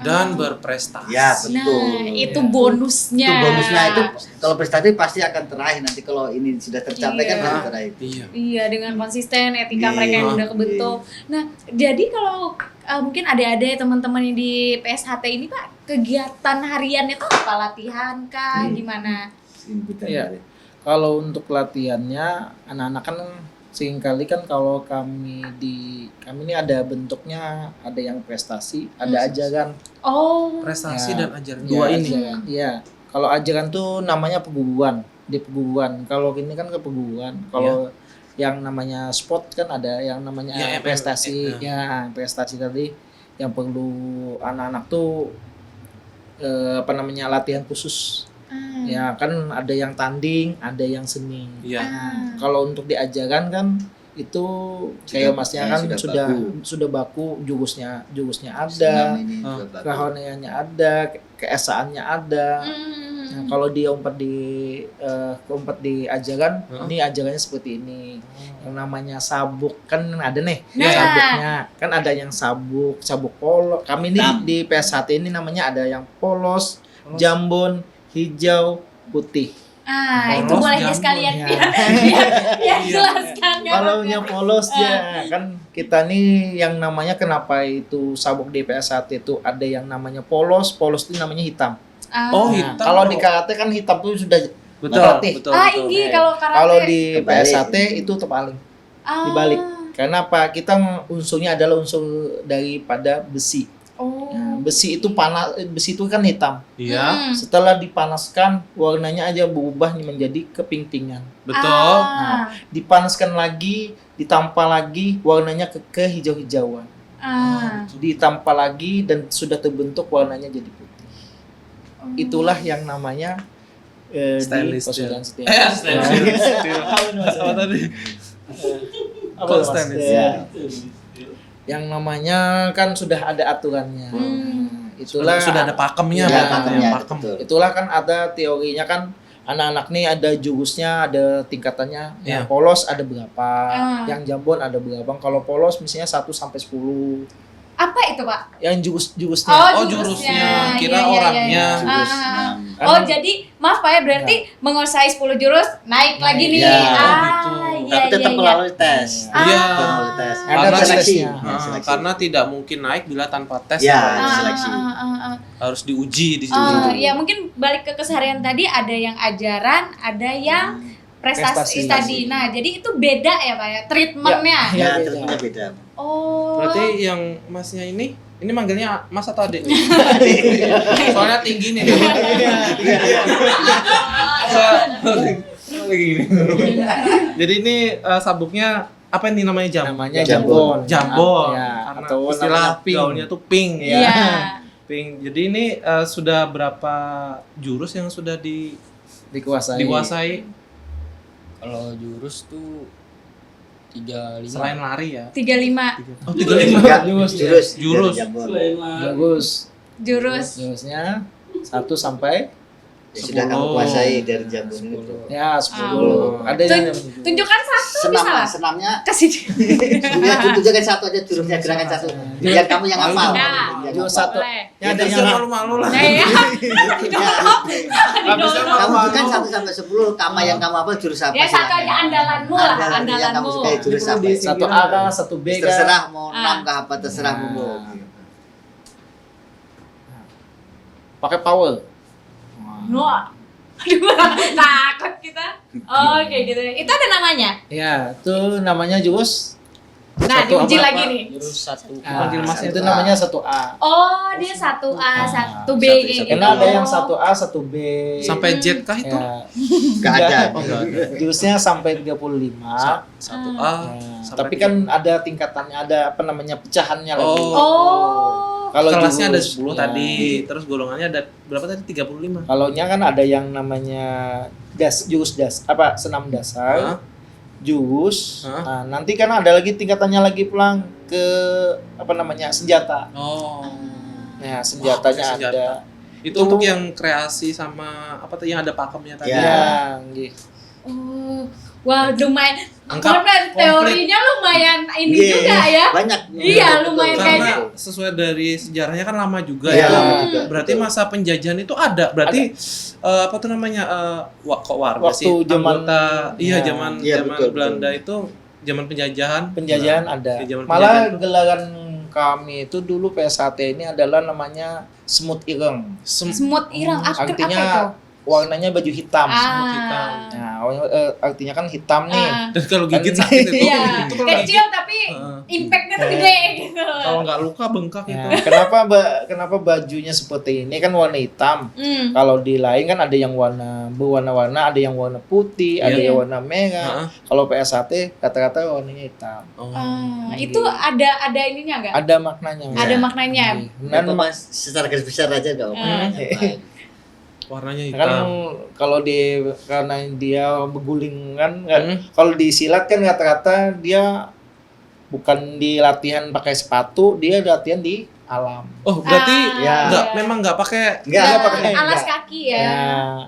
B: dan berprestasi.
A: Ya betul.
D: Nah, itu
B: Ya.
D: bonusnya.
A: Itu bonusnya itu kalau prestasi pasti akan teraih nanti kalau ini sudah tercapai kan
D: Iya.
A: akan teraih.
B: Iya.
D: Iya, dengan konsisten etika
A: Iya.
D: mereka yang udah kebentuk. Nah, jadi kalau mungkin ada teman-teman yang di PSHT ini Pak, kegiatan hariannya tuh apa? Latihan kah? Gimana?
A: Ini bukan
C: Iya.
A: dari-
C: Kalau untuk latihannya anak-anak kan seringkali kan kalau kami ini ada bentuknya, ada yang prestasi, ada ajaran.
D: Oh,
B: Prestasi
C: Ya.
B: dan ajaran dua
C: Ya,
B: ini.
C: ajaran. Iya. Kalau ajaran tuh namanya peguruan, di peguruan. Kalau ini kan ke peguruan. Kalau yang namanya sport kan ada yang namanya
B: Ya,
C: prestasi. Ya, prestasi tadi yang perlu anak-anak tuh latihan khusus. Ya kan ada yang tanding, ada yang seni.
B: Iya.
C: Nah, kalau untuk diajarkan kan itu kayak masnya kan sudah baku, jurusnya ada,
A: Senam ini juga bagus.
C: keahliannya ada, keesaannya ada. Nah, kalau dia umpet di ajaran, ini ajarannya seperti ini. Yang namanya sabuk kan ada nih,
D: Nah.
C: sabuknya kan ada yang sabuk polos. Kami ini
A: Hitam.
C: di PS1 ini namanya ada yang polos, jambon, hijau, putih.
D: itu
B: Polos,
D: boleh ya
B: jambon.
D: sekalian
C: Ya.
D: biar jelaskan ya.
C: Kalau polos ya kan kita nih yang namanya kenapa itu sabuk di PSAT itu ada yang namanya polos itu namanya hitam.
B: Oh,
C: Nah,
B: hitam.
C: kalau di karate kan hitam tuh sudah
B: betul,
C: berarti.
B: betul,
D: Ah,
B: betul.
D: Inggi kalau karate.
C: kalau di
A: Kebalik.
C: PSAT itu terbalik,
D: Ah.
C: dibalik. Karena apa? Kita unsurnya adalah unsur daripada besi.
D: Oh.
C: Nah, besi itu panas, besi itu kan hitam.
B: Iya,
C: Setelah dipanaskan warnanya aja berubah menjadi kepintingan.
B: betul.
D: Ah.
C: Dipanaskan lagi, ditampal lagi warnanya ke hijau-hijauan.
D: Ah.
C: Ditampal lagi dan sudah terbentuk warnanya jadi putih. Itulah yang namanya
B: Stainless
C: di persaudaraan setia.
B: stainless steel. Apa tadi?
C: Apa
B: Kok
C: Mas?
B: stainless?
C: Ya. Yang namanya kan sudah ada aturannya. Itulah
B: Sudah ada pakemnya,
A: Ya,
B: Pak.
A: pakemnya,
B: Pakem.
A: betul.
C: Itulah kan ada teorinya kan anak-anak nih ada jurusnya, ada tingkatannya.
B: Iya.
C: Yang polos ada berapa,
D: Ah.
C: yang jambon ada berapa. Kalau polos misalnya 1 sampai 10.
D: Apa itu, Pak?
C: Yang jurusnya.
B: Oh, jurusnya. Kira
D: Iya, iya,
B: orangnya.
D: iya.
A: Jurus.
D: Ah.
A: Nah,
D: Oh, jadi maaf Pak ya, berarti menguasai 10 jurus naik lagi nih.
A: Ya,
B: gitu.
D: Iya,
A: tapi tetap
D: iya,
A: melalui tes.
B: Iya.
A: Tetap melalui tes.
C: Ada
A: Karena seleksi.
C: tesnya.
A: Ya, seleksi.
B: Karena tidak mungkin naik bila tanpa tes.
A: Ya,
B: Pak.
A: seleksi.
B: Harus diuji di situ.
D: Ya mungkin balik ke keseharian tadi ada yang ajaran, ada yang prestasi
C: Prestasi.
D: tadi. Nah, jadi itu beda ya Pak ya, treatmentnya.
C: Ya,
A: Ya,
C: beda.
A: treatmentnya beda.
D: Oh.
B: Berarti yang masnya ini manggilnya Mas atau Adik? Soalnya tinggi nih. Jadi ini sabuknya apa ini namanya
C: Namanya
A: Jambon.
C: jambon.
B: Jambon.
C: Ya,
B: Karena
C: atau
B: istilah
C: namanya pink.
B: gaulnya tuh pink.
D: Iya.
B: Pink. Jadi ini sudah berapa jurus yang sudah
C: Dikuasai.
B: dikuasai
E: Kalau jurus tuh 35.
B: selain lari ya?
D: 35
B: Oh, 35.
A: Enggak,
C: Jurus.
A: jurus.
B: Jurus.
A: Dari Jambon.
C: Bagus.
D: jurus.
C: Jurusnya 1 sampai
A: Ya, sudah
B: 10.
A: kamu kuasai dari Jambon itu.
C: ya 10. Ada yang
D: Tunjukkan satu
A: Senam,
D: bisa lah.
A: senamnya
D: Ke sini.
A: ya, tunjukkan satu aja jurusnya, gerakan satu. Biar kamu yang hafal.
D: Ya.
A: Biar
C: Jurus
A: hafal.
C: 1.
D: Boleh.
C: Ya, ada
B: Bisa
C: yang
B: malu-malu lah.
D: Nah, ya.
B: Nggak bisa
A: Kamu
B: malu-malu.
A: tunjukkan 1 sampai 10, kama yang kamu hafal jurus apa?
D: Ya satu
A: silakan.
D: aja andalanmu lah,
A: Andalan yang kamu
D: andalanmu.
A: sukai jurus apa?
C: satu A kah, 1 B kah?
A: Terserah mau
D: Ah.
A: 6 kah apa terserah
C: Nah.
A: mau.
C: Pakai power.
D: Wah. Aduh, takut kita. Oh, kayak gitu. Itu ada namanya.
C: Ya, itu namanya jurus.
D: Nah,
C: Satu
D: diuji
C: apa,
D: lagi
C: Pak?
D: nih.
E: Jurus 1.
B: Panggil Mas
C: itu
A: satu A.
C: namanya 1A.
D: Oh, dia 1A, 1B
A: satu-
D: kayak gitu.
C: Karena ada yang 1A, 1B.
B: Sampai Z kah itu?
C: Ya,
A: Enggak ada.
B: Oh, enggak ada.
C: jurusnya sampai 35.
B: 1A.
C: Nah,
B: sampai
C: tapi kan ada tingkatannya, ada apa namanya pecahannya lagi.
D: Oh.
C: Kalau
B: kelasnya ada
C: jurus,
B: 10
C: ya.
B: tadi, terus golongannya ada berapa tadi? 35.
C: Kalaunya kan ada yang namanya jurus senam dasar,
B: Hah?
C: jurus.
B: Hah?
C: Nah, nanti kan ada lagi tingkatannya lagi pulang ke apa namanya senjata.
B: Oh.
C: Nah, senjatanya
B: Wah, senjata.
C: ada.
B: Itu untuk yang kreasi sama apa tadi yang ada pakemnya tadi.
A: Ya.
C: Yang gitu.
D: Oh. Wah, lumayan.
B: Lengkap,
D: Karena teorinya lumayan ini
A: Iya,
D: juga ya.
A: Banyak.
D: Iya,
A: Betul,
D: lumayan
A: betul.
B: Karena
D: kayaknya.
B: sesuai dari sejarahnya kan lama juga
A: Iya,
B: ya.
A: lama juga.
B: Berarti
A: Betul.
B: masa penjajahan itu ada. Berarti apa tuh namanya? Kok warga
C: Waktu
B: sih?
C: zaman-
B: Anggota, iya
C: Ya.
B: zaman
A: Iya,
B: zaman
A: betul,
B: Belanda
A: betul.
B: itu zaman penjajahan.
C: Penjajahan ada.
B: Di zaman
C: Malah
B: penjajahan tuh.
C: gelaran kami itu dulu PSAT ini adalah namanya semut ireng.
D: Semut irang apa itu?
C: Artinya warnanya baju hitam.
B: semut hitam.
C: Nah, artinya kan hitam nih.
B: Dan kalau gigit
C: Kan-
B: sakit itu.
D: Iya,
B: Itu kalau gigit,
D: kecil tapi
B: Heeh.
D: impactnya tuh gede gitu.
B: kalau nggak luka bengkak itu.
C: Nah, kenapa bajunya seperti ini kan warna hitam.
D: Hmm.
C: Kalau di lain kan ada yang berwarna-warna, ada yang warna putih, ada
B: Iya.
C: yang warna merah.
B: Heeh.
C: Kalau PSAT kata-kata warnanya hitam.
B: Oh.
D: Itu ada ininya enggak?
C: Ada maknanya.
D: Ada maknanya.
A: Dan
C: Dan
A: secara garis besar aja enggak apa-apa.
B: Warnanya hitam.
C: kan kalau karena dia berguling kan,
B: Hmm.
C: kalau di silat kan kata-kata dia bukan di latihan pakai sepatu, dia latihan di alam.
B: Oh, berarti
A: ya.
B: memang nggak pakai
A: Enggak,
C: Nggak pakai.
D: alas
C: Enggak.
D: kaki ya.
C: Ya,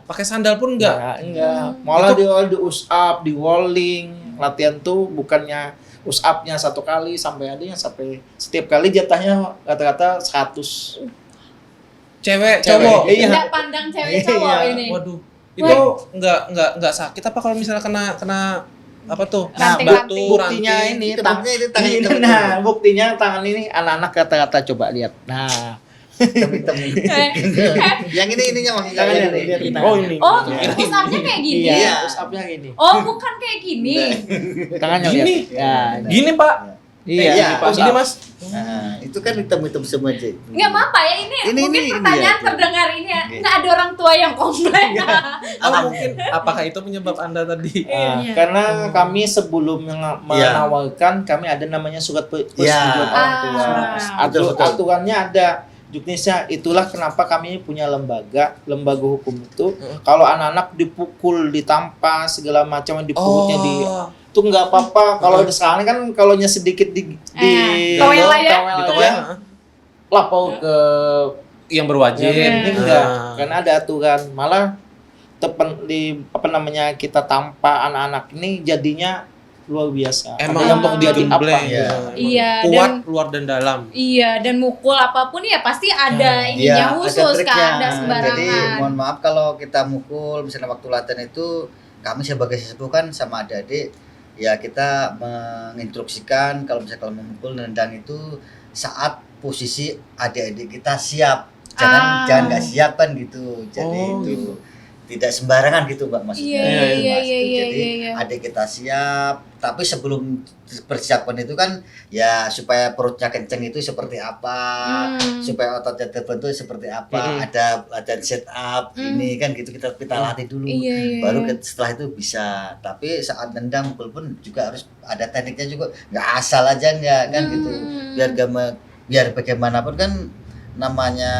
B: pakai sandal pun enggak.
C: enggak. Malah di push up, di walling, latihan tuh bukannya push up-nya 1 kali sampai ada yang sampai setiap kali jatahnya kata-kata 100.
B: cewek cowok.
C: Iya.
D: Nggak pandang cewek cowok
C: Iya.
D: ini.
B: Waduh, itu nggak sakit apa kalau misalnya kena apa tuh?
D: Ranting-ranting.
B: Batu,
C: Buktinya
B: ranting.
C: ini
A: Itu buktinya itu tangan
C: ini,
A: hitam itu.
C: nah buktinya tangan ini anak-anak kata-kata coba lihat. Nah,
A: Hitam-hitam. Yang ini ininya maksudnya.
C: tangannya
A: Ini.
C: lihat tangan.
B: Oh ini.
D: Oh,
C: Iya.
D: push up-nya kayak gini.
C: Iya, push up-nya gini.
D: Oh, bukan kayak gini.
C: Tangannya
B: Gini.
C: lihat. Ya,
B: Gini Pak.
C: iya.
A: Iya.
B: Oh gini Mas.
A: Nah, itu kan hitam-hitam semua aja.
D: Nggak apa-apa ya ini, mungkin
A: ini
D: pertanyaan
A: ya.
D: terdengar ini ya.
A: Oke.
D: Nggak ada orang tua yang komplain.
B: Oh mungkin apakah itu penyebab Anda tadi?
G: Iya.
C: Karena kami sebelum menawarkan kami ada namanya surat persetujuan
A: Iya.
C: orang tua.
A: Betul, betul.
C: Aturannya ada. Juknisnya itulah kenapa kami punya lembaga hukum itu kalau anak-anak dipukul, ditampas segala macam di perutnya di itu nggak apa-apa. Kalau sekarang kan kalau sedikit di
D: Towel lah ya.
C: towel
B: Gitu
C: aja,
B: ya.
C: lapor ke
B: Yang berwajib.
C: ini enggak karena ada aturan malah kita tampa anak-anak ini jadinya luar biasa.
B: Emang
C: Ada yang
B: untuk
C: menjadi
B: digembleng.
A: Iya.
D: Iya,
B: Kuat
D: dan-
B: luar dan dalam.
D: Iya, dan mukul apapun ya pasti ada ininya
A: Iya,
D: khusus
A: triknya.
D: kan, ada sembarangan.
A: Jadi mohon maaf kalau kita mukul misalnya waktu latihan itu kami sebagai sesepuh kan sama adik-adik ya kita menginstruksikan kalau misalnya memukul nendang itu saat posisi adik-adik kita siap. Jangan nggak siap kan gitu. Jadi
B: Oh,
A: itu
B: gitu.
A: tidak sembarangan gitu Mbak maksudnya.
D: Iya,
A: Mas.
D: iya,
A: Gitu.
D: iya,
A: Jadi
D: iya.
A: adik kita siap, tapi sebelum persiapan itu kan ya supaya perutnya kenceng itu seperti apa, supaya ototnya terbentuk seperti apa, ada set up ini kan gitu kita latih dulu.
D: Iya, iya,
A: Baru
D: iya.
A: setelah itu bisa. Tapi saat nendang mukul pun juga harus ada tekniknya juga. Nggak asal aja nggak kan gitu. Biar bagaimanapun kan namanya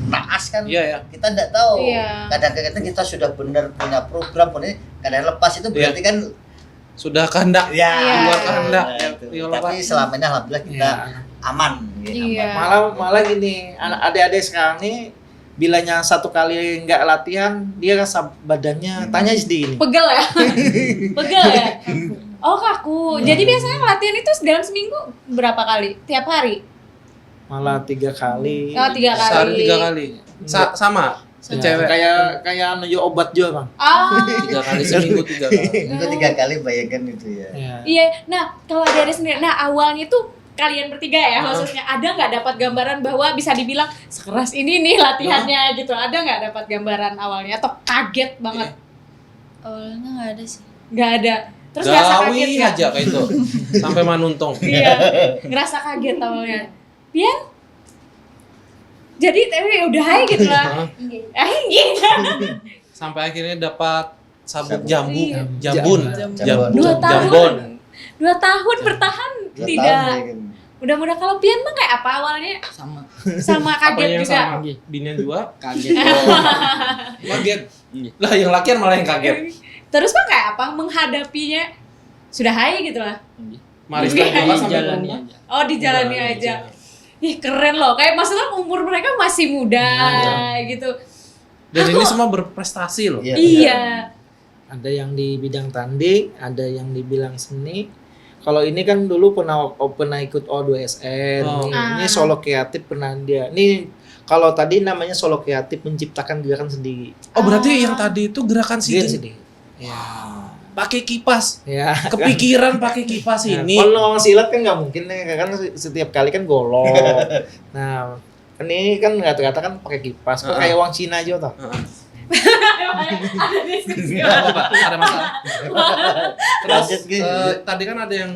A: naas kan
B: Iya ya.
A: kita nggak tahu.
D: Iya.
A: Kadang-kadang kita sudah benar punya program pun ini kadang lepas itu berarti kan
B: Sudah kehendak.
D: Iya.
B: Di luar kehendak.
A: nah, itu.
B: Ya,
A: Tapi selama ini alhamdulillah kita aman. Ya,
D: Iya.
A: aman.
C: Malah gini, adik-adik sekarang nih bilanya satu kali nggak latihan dia rasa badannya tanya sedih ini.
D: Pegel ya? Pegel ya? Oh kaku. Jadi biasanya latihan itu dalam seminggu berapa kali? Tiap hari?
C: Malah 3 kali.
D: Oh 3 kali.
B: Sehari 3 kali. Sama.
C: Ya,
B: Cewek.
C: kayak nuju obat juga bang.
D: Oh.
B: 3 kali seminggu 3 kali.
A: Itu 3 kali bayangkan itu ya.
D: Iya. Nah kalau dari sendiri, nah awalnya tuh kalian bertiga ya khususnya ada nggak dapat gambaran bahwa bisa dibilang sekeras ini nih latihannya gitu? Ada nggak dapat gambaran awalnya atau kaget banget?
G: Awalnya nggak ada sih.
D: Nggak ada. Terus ngerasa kaget
B: Gawi
D: nggak?
B: aja kayak itu. Sampai manuntung.
D: Iya. Ngerasa kaget awalnya. Pian? Jadi tapi udah hai gitu lah. Gitu.
B: Sampai akhirnya dapat sabuk
A: Sabuk.
B: jambu,
D: Iya.
B: jambun,
A: Jambon.
D: 2 tahun.
B: jambon.
D: 2 tahun bertahan
A: 2
D: tidak.
A: tahun, ya kan.
D: Mudah-mudahan kalau Pian mah kayak apa awalnya?
E: Sama
D: Sama
B: Apa
D: kaget
B: yang
D: juga.
B: sama? Binian juga
E: kaget.
B: kaget.
E: Iya.
B: Lah yang lakian malah yang kaget.
D: Terus mah kayak apa menghadapinya? Sudah hai gitu lah.
B: Maris
D: Iya.
B: juga sampai
E: Jalani
B: rumah.
E: aja.
D: Oh dijalani aja. Ih keren loh. Kayak maksudnya umur mereka masih muda gitu.
B: Dan ini semua berprestasi loh.
A: Iya.
D: Iya.
C: Ada yang di bidang tanding, ada yang di bidang seni. Kalau ini kan dulu pernah ikut O2SN.
B: Oh.
C: Ini solo kreatif pernah dia. Ini kalau tadi namanya solo kreatif menciptakan gerakan sendiri.
B: Oh berarti yang tadi itu gerakan
C: Dia
B: sini
C: sendiri. Ya.
B: pakai kipas.
C: Ya.
B: Kepikiran pakai kipas ini.
C: Kalau silat kan nggak mungkin nih, kan setiap kali kan golok. Nah, kan ini kan rata-rata kan pakai kipas. Kok kayak orang Cina aja tau.
D: Ada diskusi.
B: Nggak apa-apa, ada masalah. Terus
A: Lanjut, Gi.
B: tadi kan ada yang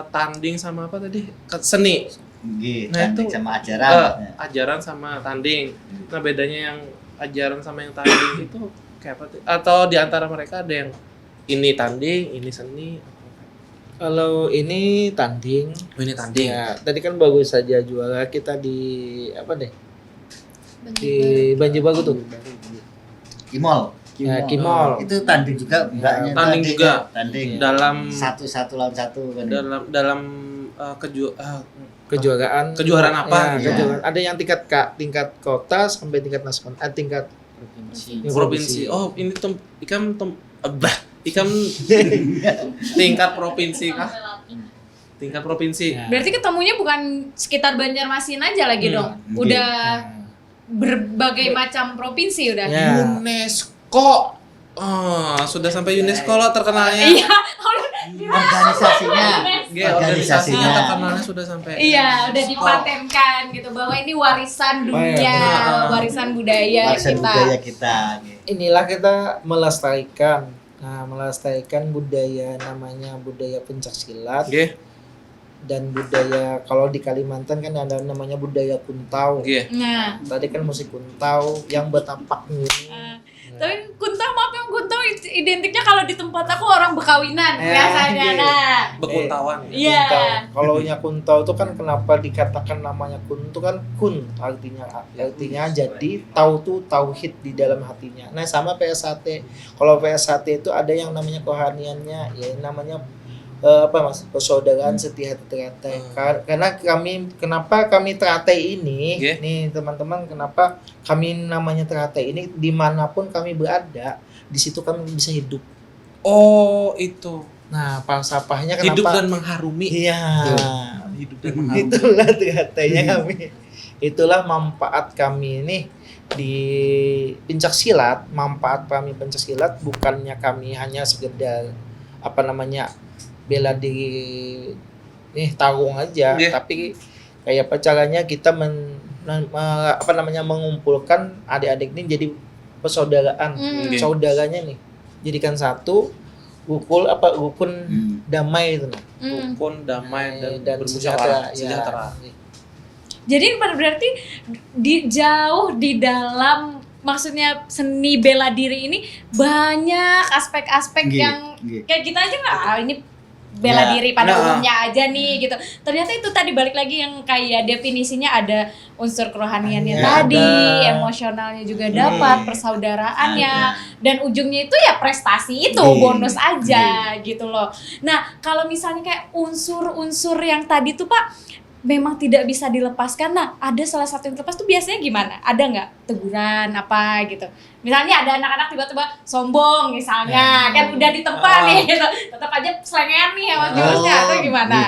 B: tanding sama apa tadi? Seni.
A: Gitu,
B: Nah,
A: tanding
B: itu,
A: sama ajaran.
B: Ajaran sama tanding. Nah bedanya yang ajaran sama yang tanding itu kayak apa? Atau di antara mereka ada yang ini tanding, ini seni.
C: Kalau ini tanding.
B: Oh, ini tanding.
C: Ya, tadi kan bagus saja juara kita di apa deh? Di Banjir Baru tuh.
A: Kimol.
C: Ya, Kimol.
A: Itu tanding juga enggaknya.
B: Tanding juga.
A: Tanding.
B: Dalam
A: Satu lawan satu kan.
B: dalam
C: Kejuaraan
B: Kejuaraan apa?
C: Ya,
A: Iya.
C: kejuaraan. Ada yang tingkat kota sampai tingkat nasional, tingkat
E: provinsi.
B: provinsi. Oh, ini ikam tingkat provinsi kah? Tingkat provinsi.
C: Ya.
D: Berarti ketemunya bukan sekitar Banjarmasin aja lagi dong. Udah berbagai macam provinsi udah.
C: Ya.
B: UNESCO. Sudah sampai UNESCO loh terkenalnya.
D: Iya.
A: Organisasinya.
B: Organisasinya terkenalnya sudah sampai.
D: Iya, udah dipatenkan gitu bahwa ini warisan dunia, warisan budaya
A: Warisan
D: kita.
A: budaya kita.
C: Inilah kita melestarikan. Nah, melestarikan budaya namanya budaya pencaksilat
B: Oke.
C: dan budaya kalau di Kalimantan kan ada namanya budaya kuntau.
B: Oke.
D: Nah,
C: Tadi kan musik kuntau yang betapak ini.
D: tapi kuntau maaf yang kuntau identiknya kalau di tempat aku orang bekawinan biasanya.
C: iya.
D: Nah,
B: Bekuntawan.
D: iya.
C: Kalau nya kuntau itu kan kenapa dikatakan namanya kun itu kan kun artinya jadi tau tuh tauhid di dalam hatinya. Nah sama PSAT. Kalau PSAT itu ada yang namanya kerohaniannya ya namanya persaudaraan setia hati teratai. Karena kenapa kami teratai ini nih teman-teman kenapa kami namanya teratai ini dimanapun kami berada di situ kami bisa hidup.
B: Oh, itu.
C: Nah falsafahnya kenapa
B: Hidup dan mengharumi.
C: iya
B: Hidup dan mengharumi.
C: itulah teratainya kami itulah manfaat kami ini di pencaksilat. Manfaat kami pencaksilat bukannya kami hanya sekedar bela diri tarung aja tapi kayak apa caranya kita mengumpulkan adik-adik ini jadi persaudaraan saudaranya nih jadikan satu rukun damai itu
B: Rukun, damai dan
C: sejahtera.
B: sejahtera.
D: Jadi berarti jauh di dalam maksudnya seni bela diri ini banyak aspek-aspek yang kayak kita aja nggak ini bela diri pada umumnya aja nih gitu. Ternyata itu tadi balik lagi yang kayak definisinya ada unsur kerohaniannya tadi, emosionalnya juga dapat, persaudaraannya dan ujungnya itu ya prestasi itu bonus aja gitu loh. Nah, kalau misalnya kayak unsur-unsur yang tadi tuh Pak memang tidak bisa dilepaskan. Nah, ada salah satu yang terlepas tuh biasanya gimana? Ada nggak teguran apa gitu? Misalnya ada anak-anak tiba-tiba sombong misalnya, kan udah ditempa nih gitu. Tetap aja selengean nih sama jurusnya atau gimana?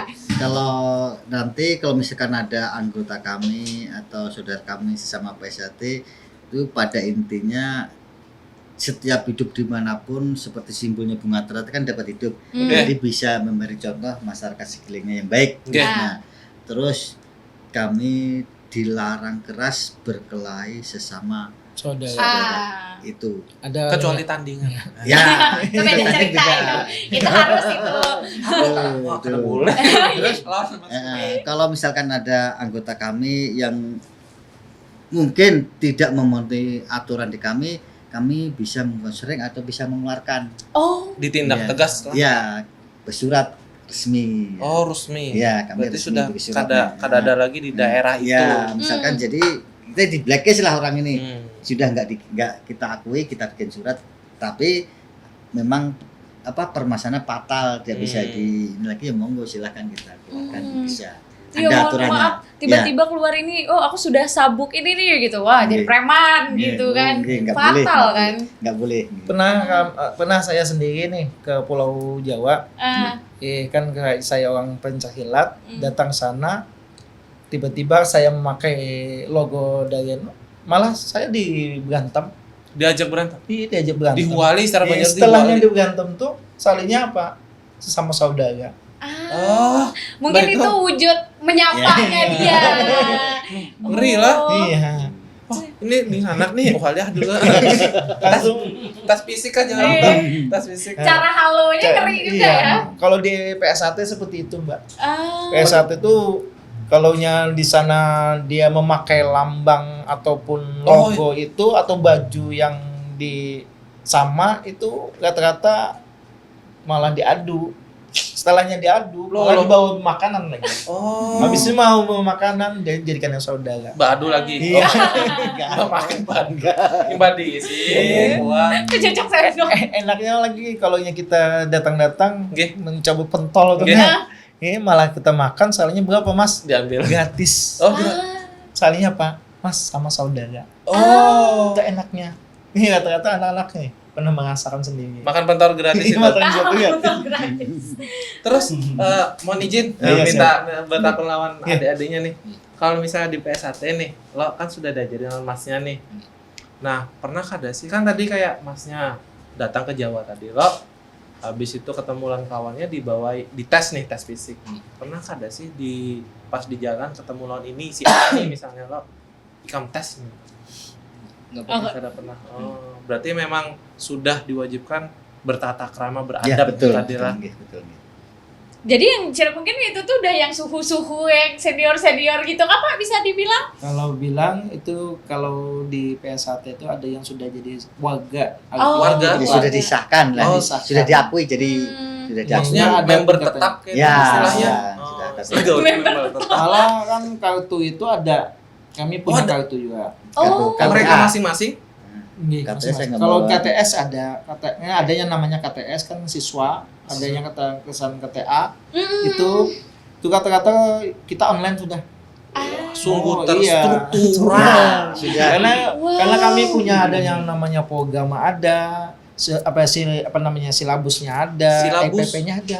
A: Kalau misalkan ada anggota kami atau saudara kami sesama PSAT itu pada intinya setiap hidup dimanapun seperti simbolnya bunga teratai kan dapat hidup. Jadi bisa memberi contoh masyarakat sekelilingnya yang baik. Nah, terus kami dilarang keras berkelahi sesama saudara itu.
C: Ada
B: Kecuali tandingan.
A: Ya,
D: Itu beda cerita itu harus itu.
A: Terus kalau misalkan ada anggota kami yang mungkin tidak memenuhi aturan di kami bisa mengkonseling atau bisa mengeluarkan.
B: Ditindak tegas lah.
A: Ya, bersurat resmi.
B: Oh, resmi.
A: Ya, kami
B: berarti
A: resmi
B: sudah
A: beri suratnya.
B: kada ada lagi di daerah itu.
A: Ya, misalkan jadi kita di blacklist lah orang ini. Sudah nggak kita akui, kita bikin surat, tapi memang permasalahannya fatal, tidak bisa ini lagi ya monggo silahkan kita keluarkan bisa.
D: Ya,
A: Ada
D: mohon
A: aturannya.
D: maaf, tiba-tiba keluar ini, aku sudah sabuk ini nih gitu, wah jadi preman gitu kan, fatal kan.
A: Nggak boleh.
C: Pernah saya sendiri nih ke Pulau Jawa, kan saya orang pencaksilat, datang sana, tiba-tiba saya memakai logo Dayeno, malah saya dihantam.
B: Diajak berantem.
C: Diajak berantem.
B: Dihuali secara banyak.
C: Setelahnya diberantem tuh salingnya apa? Sesama saudara.
D: Mungkin itu wujud menyapanya dia.
B: Ngeri lah.
C: Iya.
B: Ini di anak nih, waliah dulu. Tas fisik aja. Tas fisik.
D: Cara halonya ngeri juga ya.
C: Kalau di PSAT seperti itu, Mbak. PSAT itu kalau di sana dia memakai lambang ataupun logo itu atau baju yang sama itu rata-rata malah diadu. Setelahnya diadu, malah dibawa makanan lagi. Habis itu mau makanan dia jadikan yang saudara.
B: Badu lagi.
C: Iya.
B: Makan badu. Imbal diisi.
D: Cocok saya dong.
C: Enaknya lagi kalau kita datang-datang mencabut pentol tuh. Malah kita makan salingnya berapa Mas?
B: Diambil.
C: Gratis. Salingnya apa? Mas sama saudara. Itu enaknya. Ini rata-rata anak-anak nih pernah merasakan sendiri.
B: Makan pentol gratis itu.
D: Gratis.
B: Terus mohon izin minta buat aku lawan adik-adiknya nih. kalau misalnya di PSAT nih, lo kan sudah diajarin sama masnya nih. Nah, pernah ada sih kan tadi kayak masnya datang ke Jawa tadi, lo habis itu ketemu lawan kawannya dibawa di tes nih, tes fisik. Pernah ada sih di pas di jalan ketemu lawan ini si A nih misalnya lo ikam tes nih.
E: Nggak
B: Pernah ada pernah. Oh, berarti memang sudah diwajibkan bertata krama,
A: Ya,
B: beradab
A: betul.
B: tadi lah.
A: Betul.
D: Jadi yang mungkin itu tuh udah yang suhu-suhu yang senior-senior gitu kan Pak bisa dibilang?
C: Kalau bilang itu kalau di PSAT itu ada yang sudah jadi warga.
D: Oh.
B: Warga?
A: Jadi sudah disahkan lah,
B: Oh,
A: sudah diakui jadi sudah diakui.
B: Maksudnya
C: ada
B: member
C: tingkatan.
B: tetap kayak
A: Ya,
B: istilahnya.
A: ya,
B: Oh,
A: sudah ada.
B: sudah member tetap.
C: Malah kan kartu itu ada, kami punya
B: ada?
C: kartu juga.
D: Oh.
A: Kartu
B: Mereka
A: KTA.
B: masing-masing?
C: Nggih,
A: KTS
C: masing-masing.
A: saya nggak
C: Kalau
A: bawa.
C: KTS ada yang namanya KTS kan siswa, ada yang kesan KTA. Itu kata-kata kita online sudah.
B: Sungguh
C: Oh,
B: terstruktural.
A: Nah, sudah.
C: Karena kami punya ada yang namanya program ada, silabusnya ada,
B: Silabus?
C: EPP-nya ada.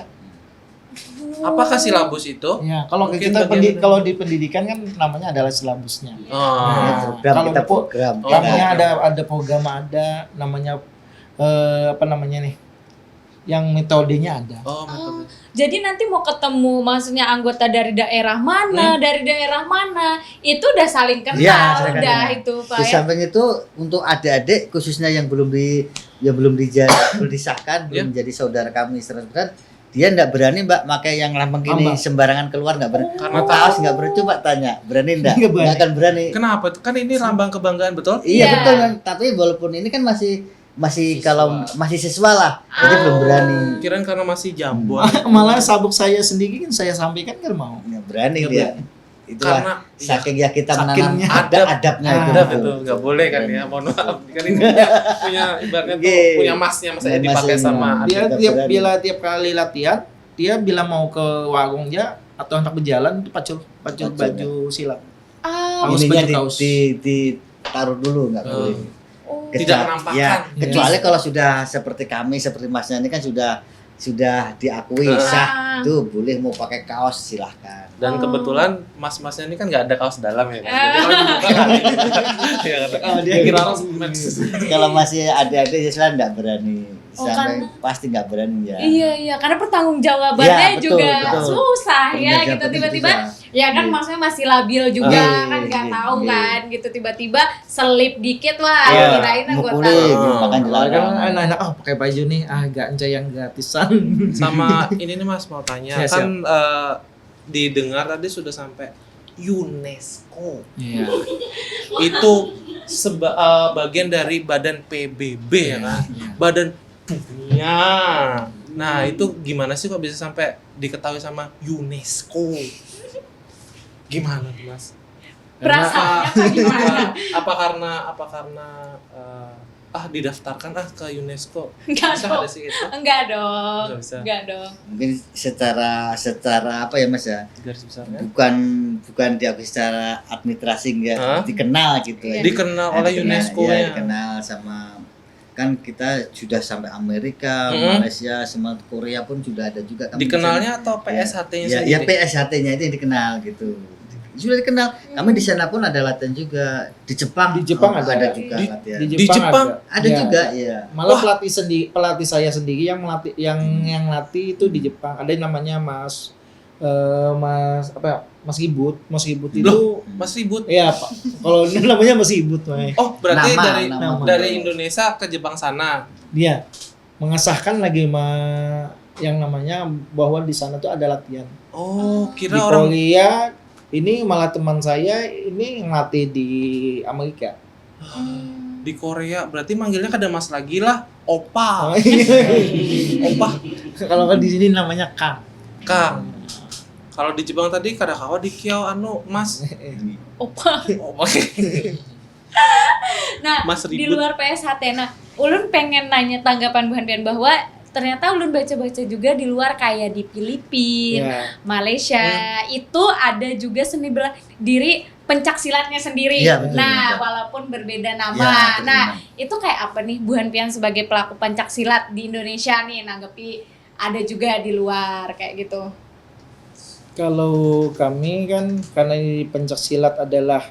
B: Apakah silabus itu?
C: Ya, kalau
B: Mungkin
C: kita
B: bagian-
C: kalau di pendidikan kan namanya adalah silabusnya.
B: Oh.
C: Nah,
A: Program
C: kalau
A: kita
C: di po-
A: program.
C: Namanya
A: Ya.
C: ada program ada, namanya nih? Yang metodenya ada.
B: Oh, metode.
D: Jadi nanti mau ketemu maksudnya anggota dari daerah mana, dari daerah mana, itu udah saling kenal,
A: Iya, saling
D: udah
A: kenal.
D: itu Pak
A: Di
D: ya.
A: samping itu untuk adik-adik khususnya yang belum disahkan, belum jadi saudara kami 100%, dia enggak berani Mbak pakai yang lambang gini
C: Lambang.
A: sembarangan keluar enggak berani.
B: Karena
A: Mau kaos enggak berani, coba tanya, berani enggak?
C: Nggak berani.
A: Enggak akan berani.
B: Kenapa? Kan ini lambang kebanggaan betul?
A: Iya
D: Iya.
A: betul kan, tapi walaupun ini kan masih kalau masih siswa lah, jadi belum berani.
B: Kirain karena masih jambon.
C: Malah sabuk saya sendiri kan saya sampaikan kan mau.
A: Nggak berani
C: Nggak
A: dia.
C: berani.
A: Itulah
B: Karena
A: saking ya kita menanam
C: sakingnya.
A: adabnya itu.
B: ada betul, nggak boleh kan ya, mohon maaf. Kan ini punya ibaratnya tuh
A: Oke.
B: punya masnya, masanya
A: Punya
B: dipakai
A: masnya.
B: sama
C: Dia
A: Tidak berani.
C: tiap kali latihan, dia bila mau ke warungnya atau hendak berjalan itu pacul
A: Pacul,
C: baju silat.
D: Ah,
C: Kaos
A: Ininya
C: baju kaos.
A: ditaruh dulu nggak boleh.
D: oh.
B: Tidak menampakkan.
A: Ya, kecuali kalau sudah seperti kami, seperti Masnya ini kan sudah diakui sah, tuh boleh mau pakai kaos silahkan.
B: Dan
D: Oh.
B: kebetulan mas-masnya ini kan nggak ada kaos dalam ya kan. Jadi kalau dibuka kan ya kan.
C: Oh, dia
B: Kira
C: kira-
A: Kalau masih adik-adik ya silahkan nggak berani,
D: Oh,
A: sampai
D: karena-
A: pasti nggak berani ya.
D: Iya, karena pertanggungjawabannya
A: Ya, betul,
D: juga
A: betul.
D: susah ya
A: Pengajar
D: gitu
A: penting
D: tiba-tiba.
A: susah.
D: Ya kan
A: Iya.
D: maksudnya masih labil juga
A: Iya,
D: kan nggak
A: iya,
D: tahu
A: iya.
D: kan gitu tiba-tiba selip dikit wah
A: Iya,
D: kirain anggota.
A: mukuli,
B: Oh.
A: makan
C: Malah kan
A: jelarang.
C: anak-anak pakai baju nih gak encah yang gratisan.
B: sama ini nih Mas mau tanya
C: Ya,
B: kan didengar tadi sudah sampai UNESCO.
C: Iya.
B: Itu bagian dari badan PBB ya kan. Badan dunia. Nah, itu gimana sih kok bisa sampai diketahui sama UNESCO? Gimana tuh, Mas?
D: Perasaannya apa gimana?
B: Apa karena didaftarkan ke UNESCO?
D: Enggak
B: Bisa
D: dong.
B: ada sih itu?
D: Enggak dong.
B: Nggak bisa.
D: Enggak dong.
A: Mungkin secara apa ya Mas ya?
B: Garis besarnya.
A: Bukan diakui secara administrasi enggak
B: Hah?
A: dikenal gitu ya.
B: Dikenal oleh UNESCO
A: ya,
B: ya.
A: dikenal sama kan kita sudah sampai Amerika,
B: Mm-hmm.
A: Malaysia, sama Korea pun sudah ada juga. Kami
B: Dikenalnya atau PSHT-nya
A: ya,
B: sendiri?
A: ya PSHT-nya itu yang dikenal gitu. Sudah dikenal. Kami di sana pun ada latihan juga. Di Jepang.
C: Di Jepang ada.
A: juga
B: Di-
A: latihan.
B: Di Jepang
A: Ada
C: Ya.
A: juga ya.
C: Malah
B: Wah.
C: pelatih saya sendiri yang melatih yang latih itu di Jepang. Ada yang namanya Mas Ribut. Mas Ribut itu
B: Mas Ribut.
C: ya Pak. Kalau ini namanya Mas Ribut, Mas.
B: Oh, berarti
A: Nama.
B: dari Indonesia ke Jepang sana.
C: Dia mengesahkan lagi yang namanya bahwa di sana tuh ada latihan.
B: Oh,
C: Di
B: kira orang
C: Korea ini malah teman saya ini ngelatih di Amerika.
B: di Korea berarti manggilnya kada Mas lagi lah, Opa. Opa,
C: Kalau di sini namanya Kang.
B: Kang. Kalau di Jepang tadi kada kawa di Kiao Mas.
D: Opa.
B: Oh,
D: Nah,
B: Mas
D: di
B: Ribut.
D: luar PSHT, nah, Ulun pengen nanya tanggapan Bu Hanpian bahwa ternyata Ulun baca-baca juga di luar kayak di Filipina,
C: Ya.
D: Malaysia, itu ada juga seni bela diri pencak silatnya sendiri.
A: Iya, betul,
D: Nah,
A: betul.
D: walaupun berbeda nama.
A: Ya, betul,
D: Nah,
A: betul.
D: itu kayak apa nih Bu Hanpian sebagai pelaku pencak silat di Indonesia nih nanggepi ada juga di luar kayak gitu.
C: Kalau kami kan karena di pencak silat adalah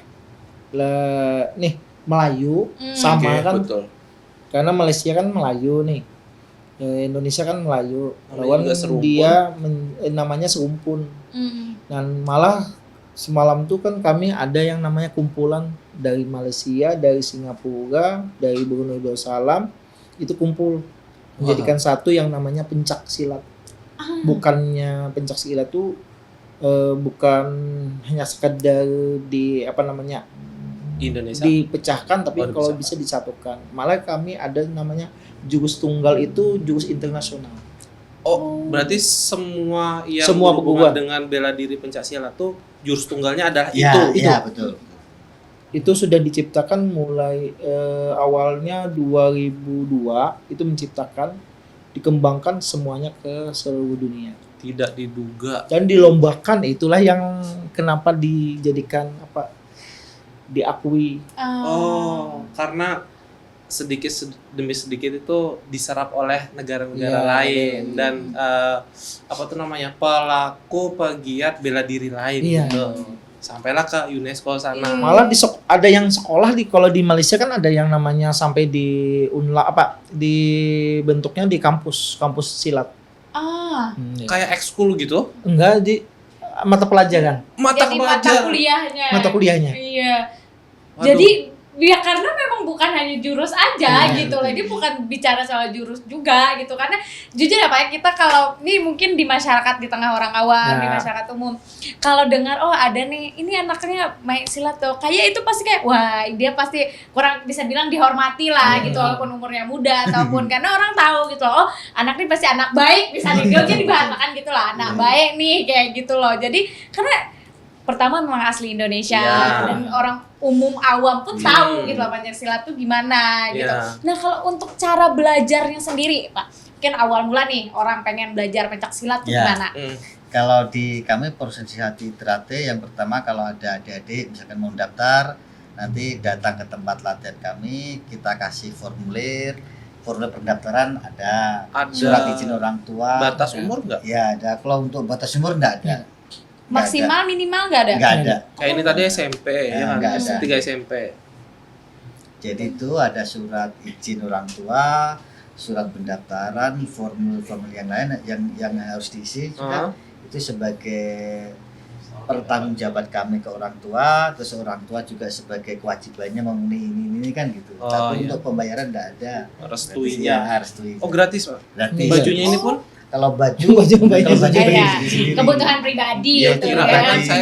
C: Melayu sama
B: Oke,
C: kan,
B: betul.
C: karena Malaysia kan Melayu nih. Indonesia kan Melayu.
B: Namanya
C: Lawan
B: juga serumpun.
C: dia namanya serumpun. Dan malah semalam tuh kan kami ada yang namanya kumpulan dari Malaysia, dari Singapura, dari Brunei Darussalam, itu kumpul menjadikan satu yang namanya pencak silat. Bukannya pencak silat tuh bukan hanya sekedar di
B: Indonesia.
C: dipecahkan, tapi
B: Oh,
C: kalau
B: dipecahkan.
C: bisa disatukan. Malah kami ada namanya jurus tunggal, itu jurus internasional.
B: Oh, berarti semua yang
C: Semua
B: berhubungan
C: perguruan.
B: dengan bela diri pencak-silat tuh jurus tunggalnya adalah
A: Ya,
B: itu.
A: ya betul.
C: Itu sudah diciptakan mulai awalnya 2002, itu menciptakan, dikembangkan semuanya ke seluruh dunia
B: Tidak diduga.
C: dan dilombakan. Itulah yang kenapa dijadikan diakui.
B: Oh, karena sedikit demi sedikit itu diserap oleh negara-negara
C: Iya,
B: lain
C: betul.
B: dan pelaku pegiat bela diri lain
C: Iya.
B: gitu. Sampailah ke UNESCO sana.
C: Malah ada yang sekolah kalau di Malaysia kan ada yang namanya sampai di dibentuknya di kampus silat.
B: Kayak ekskul gitu.
C: Enggak, di mata pelajaran,
D: Jadi mata
B: pelajaran.
D: kuliahnya.
C: mata kuliahnya.
D: Iya.
B: Waduh.
D: Jadi ya karena memang bukan hanya jurus aja
C: Iya,
D: gitu loh. Dia bukan bicara soal jurus juga gitu. Karena jujur ya Pak, kita kalau ini mungkin di masyarakat, di tengah orang awam, di
C: Nah.
D: masyarakat umum, kalau dengar oh ada nih ini anaknya main silat tuh, kayak itu pasti kayak wah dia pasti kurang bisa bilang dihormati lah gitu, walaupun umurnya muda ataupun karena orang tahu gitu loh, oh anak ini pasti anak baik, bisa dibahasakan gitu lah, anak baik nih kayak gitu loh. Jadi karena pertama memang asli Indonesia
B: Ya.
D: dan orang umum awam pun tahu gitu loh Pancasila tuh gimana gitu.
B: Ya.
D: Nah kalau untuk cara belajarnya sendiri Pak, mungkin awal mula nih orang pengen belajar pencaksilat tuh
A: Ya.
D: gimana?
A: Kalau di kami Persisihati Trate, yang pertama kalau ada adik-adik misalkan mau daftar, nanti datang ke tempat latihan kami, kita kasih formulir pendaftaran ada,
B: Ada
A: surat izin orang tua.
B: batas umur nggak?
A: Ya ada. Kalau untuk batas umur enggak ada.
D: Maksimal minimal nggak ada?
A: Enggak ada.
B: Kayak ini tadi SMP ya,
A: nggak ada.
B: 3 SMP.
A: Jadi itu ada surat izin orang tua, surat pendaftaran, formulir yang lain yang harus diisi juga. Itu sebagai pertanggungjawaban kami ke orang tua, terus orang tua juga sebagai kewajibannya memenuhi ini kan gitu.
B: Oh,
A: Tapi
B: iya.
A: untuk pembayaran enggak ada.
B: Restuinya.
A: Ya, restui.
B: Oh, gratis, Pak.
A: Gratis.
B: Bajunya ini pun
A: Kalau baju
C: Baju
A: kalau baju
C: sendiri.
A: beli
D: Iya.
A: sendiri.
D: Kebutuhan pribadi
A: Iya,
D: gitu
A: kira
D: ya.
A: kan
B: saya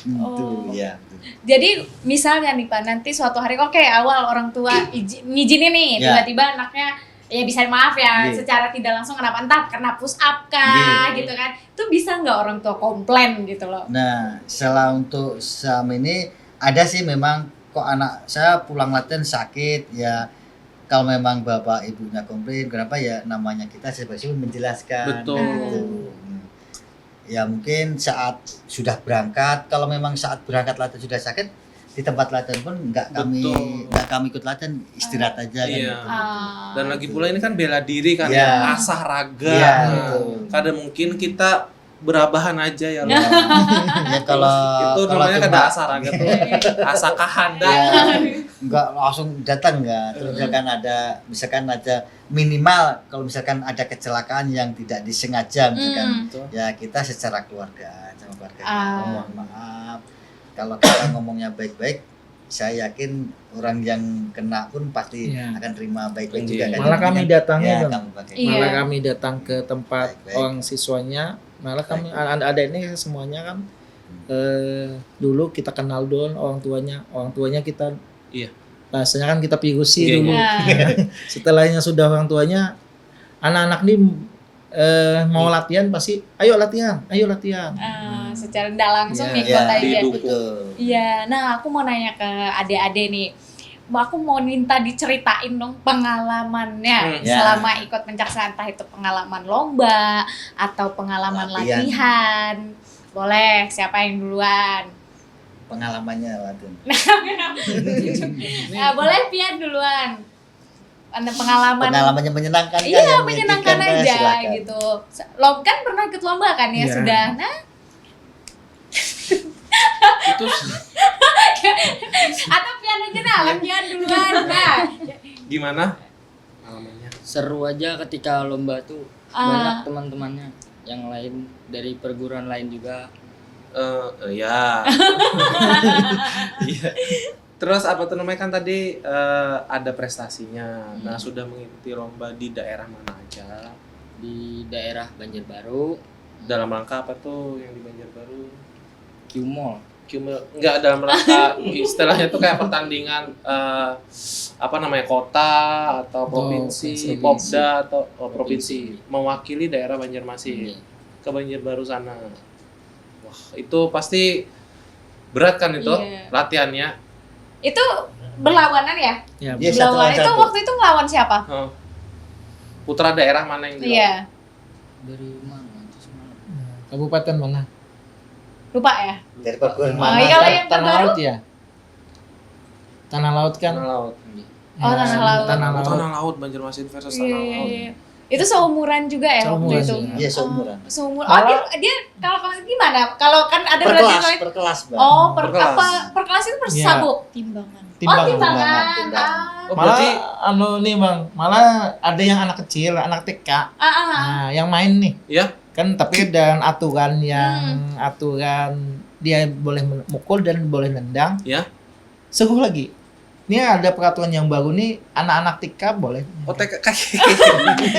A: Itu
D: Oh.
A: ya.
D: Jadi misalnya nih Pak, nanti suatu hari oke awal orang tua ngizinin nih,
A: Ya.
D: tiba-tiba anaknya ya bisa maaf ya
A: Iya.
D: secara tidak langsung kenapa entah kena push up kah
A: Iya.
D: gitu kan, itu bisa nggak orang tua komplain gitu loh?
A: Nah, setelah untuk selama ini ada sih memang kok anak saya pulang latihan sakit ya. Kalau memang bapak ibunya komplain, kenapa ya namanya kita sebagai menjelaskan.
B: Betul.
A: Gitu. Ya mungkin saat sudah berangkat, kalau memang saat berangkat latihan sudah sakit, di tempat latihan pun nggak
B: Betul.
A: kami ikut latihan, istirahat aja kan.
B: Iya.
A: gitu.
B: Dan lagi pula ini kan bela diri kan
A: Iya.
B: ya, asah raga.
A: Iya,
B: Nah,
A: betul.
B: kadang mungkin kita berabahan aja ya loh.
A: Ya kalau
B: Itu
A: kalau
B: namanya
A: cuma-
B: kada asah raga tuh. Asah kahanda.
A: Ya, nggak langsung datang nggak. Terus misalkan ada minimal kalau misalkan ada kecelakaan yang tidak disengaja misalkan ya kita secara keluarga sama keluarga mohon maaf. Kalau kita ngomongnya baik-baik, saya yakin orang yang kena pun pasti
C: Iya.
A: akan terima baik-baik juga kan.
C: Malah kami datangnya
A: ya,
C: Bang.
A: kamu pakai.
D: Iya.
C: Malah kami datang ke tempat
A: Baik-baik.
C: orang siswanya, malah kami ada ini semuanya kan dulu kita kenal dulu orang tuanya kita
B: Iya.
C: bahasanya kan kita pirusi
B: Iya,
C: dulu.
D: iya.
C: Setelahnya sudah orang tuanya, anak-anak nih mau latihan pasti ayo latihan.
D: Secara tidak langsung
C: Iya.
D: ikut aja.
B: Didukung.
A: Betul.
D: Iya, nah aku mau nanya ke adik-adik nih. Aku mau minta diceritain dong pengalamannya
A: Ya.
D: selama ikut pencaksilat, entah itu pengalaman lomba atau pengalaman
A: Latihan.
D: latihan. Boleh, siapa yang duluan?
A: Pengalamannya latihan.
D: Nah, boleh Pian duluan.
A: Pengalamannya menyenangkan kan?
D: Iya,
A: yang
D: menyenangkan
A: menyedihkan,
D: aja
A: silakan.
D: gitu. Kan pernah ikut lomba kan ya
C: Iya.
D: sudah. Nah,
B: Itu
D: atau pian aja nah, latihan duluan nah.
B: gimana pengalamannya?
E: Seru aja ketika lomba tuh, banyak teman-temannya yang lain dari perguruan lain juga.
B: Ya. Iya. Terus apa tuh namanya kan tadi ada prestasinya. Nah, sudah mengikuti lomba di daerah mana aja?
E: Di daerah Banjarbaru,
B: Dalam rangka apa tuh yang di Banjarbaru?
E: Qmall.
B: Cuma enggak dalam rangka istilahnya tuh kayak pertandingan apa namanya kota atau provinsi,
E: provinsi.
B: Popda atau
E: Provinsi.
B: provinsi mewakili daerah Banjarmasin
E: Iya.
B: ke Banjarbaru sana. Wah, itu pasti berat kan itu
D: Iya.
B: latihannya.
D: Itu berlawanan ya?
C: Ya,
A: Iya, satu lawan
D: Berlawanan itu
A: satu.
D: waktu itu ngelawan siapa?
B: Hah. Putra daerah mana yang dilawan?
D: Iya.
E: Dari mana itu semalam?
C: Kabupaten mana?
D: Lupa ya?
A: Dari perguruan
D: Oh,
A: mana?
D: iya, kalau yang
C: Tanah
D: terbaru?
C: Laut ya. Tanah Laut kan.
B: Tanah Laut.
D: Oh,
C: Ya,
D: Tanah Laut.
C: Tanah
B: Oh,
C: Laut.
B: Tanah Laut Banjarmasin versus
D: Iya,
B: Tanah
D: iya,
B: Laut.
D: iya. Itu seumuran juga ya waktu
C: Seumuran
D: itu?
C: sih.
A: Iya, seumuran.
D: Seumuran. Oh,
C: Malah-
D: dia kalau gimana? Kalau kan ada
A: Per
D: berarti
A: kelas,
D: lain.
A: per kelas, Bang.
D: Oh,
B: Per kelas.
D: apa? Per kelas itu per
C: Iya.
D: sabuk?
G: Timbangan.
D: Oh,
C: Timbangan.
D: timbangan.
B: Oh,
C: Malah
B: berarti
C: anu nih Bang, malah ada yang anak kecil, anak TK.
D: Ah.
C: Nah, yang main nih.
B: ya
C: Kan tapi dengan aturan yang aturan dia boleh mukul dan boleh nendang.
B: Ya.
C: Seru lagi. Ini ada peraturan yang baru nih, anak-anak TK boleh.
B: otek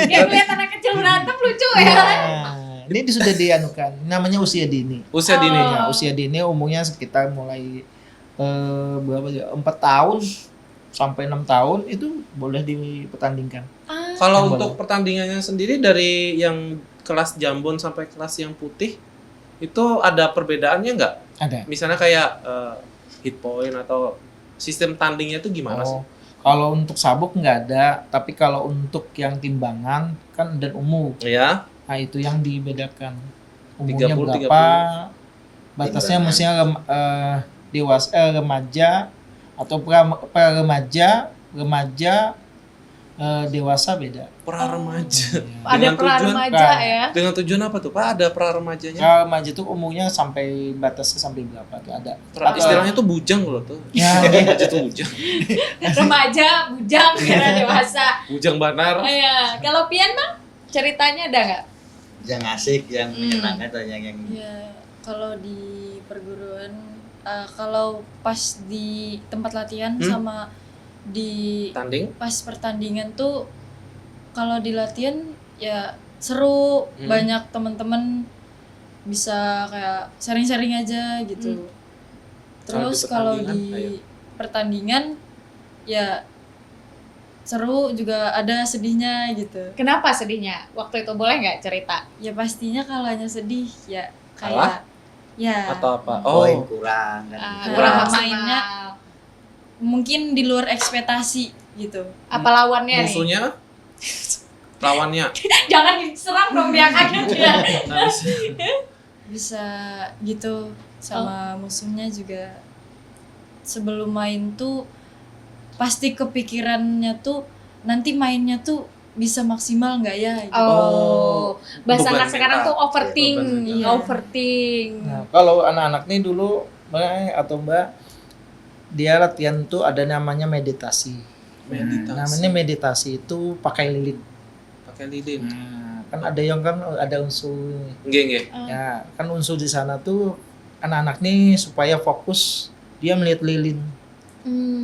D: Ya ngeliat anak kecil berantem lucu ya.
C: Nah, ini sudah dianukan, namanya usia dini.
B: usia dini.
D: Oh.
C: Ya, usia dini umumnya sekitar mulai berapa ya? 4 tahun sampai 6 tahun itu boleh dipertandingkan.
B: Kalau
C: Yang
B: untuk pertandingannya sendiri dari yang kelas jambon sampai kelas yang putih itu ada perbedaannya nggak?
C: Ada.
B: Misalnya kayak hit point atau sistem tandingnya itu gimana sih?
C: Oh, kalau untuk sabuk nggak ada, tapi kalau untuk yang timbangan kan dan umum,
B: Ya,
C: nah itu yang dibedakan. Umumnya
B: 30,
C: berapa? Batasnya
A: Timbangan.
C: mestinya dewasa, remaja atau remaja, dewasa beda.
B: pra remaja.
D: Ada
B: Dengan
D: pra
B: tujuan-
D: remaja ya.
B: Dengan tujuan apa tuh, Pak? Ada pra remajanya?
C: Kalau remaja itu umumnya sampai batasnya sampai berapa tuh ada.
B: Istilahnya tuh bujang loh tuh.
C: Ya.
B: Remaja tuh bujang.
D: Remaja, bujang, kira dewasa.
B: Bujang banar.
D: Iya. Kalau Pian Bang, ceritanya ada nggak?
A: Yang asik, yang menyenangkan atau yang
G: Ya, kalau di perguruan, kalau pas di tempat latihan sama di
B: Tanding?
G: pas pertandingan tuh, kalau di latihan ya seru, banyak teman-teman bisa kayak sharing-sharing aja gitu. Terus kalau
B: pertandingan,
G: di
B: ayo.
G: pertandingan ya seru juga, ada sedihnya gitu.
D: Kenapa sedihnya? Waktu itu boleh nggak cerita?
G: Ya pastinya kalahnya sedih ya,
B: Kalah?
G: kayak ya
B: Atau apa?
A: poin
B: Oh,
A: kurang kan. gitu.
D: Kurang
G: Ya,
D: maksimal.
G: mainnya mungkin di luar ekspektasi gitu.
D: Apa lawannya nih?
B: musuhnya? Lawannya?
D: Jangan diserang dong dia kaget ya.
G: Bisa gitu sama musuhnya juga. Sebelum main tuh pasti kepikirannya tuh nanti mainnya tuh bisa maksimal nggak ya gitu.
D: Oh, bahasa
B: Beban
D: anak sekarang
B: mental.
D: tuh overthink,
B: Iya, beban
G: mental.
D: overthink.
C: Nah, kalau anak-anak nih dulu Mbak atau Mbak, dia latihan tuh ada namanya meditasi.
B: Meditasi.
C: Namanya meditasi itu pakai lilin.
B: Pakai lilin.
C: Nah, kan ada yang kan ada unsur
B: Nggih, nggih.
C: ya kan unsur di sana tuh anak-anak nih supaya fokus dia melihat lilin,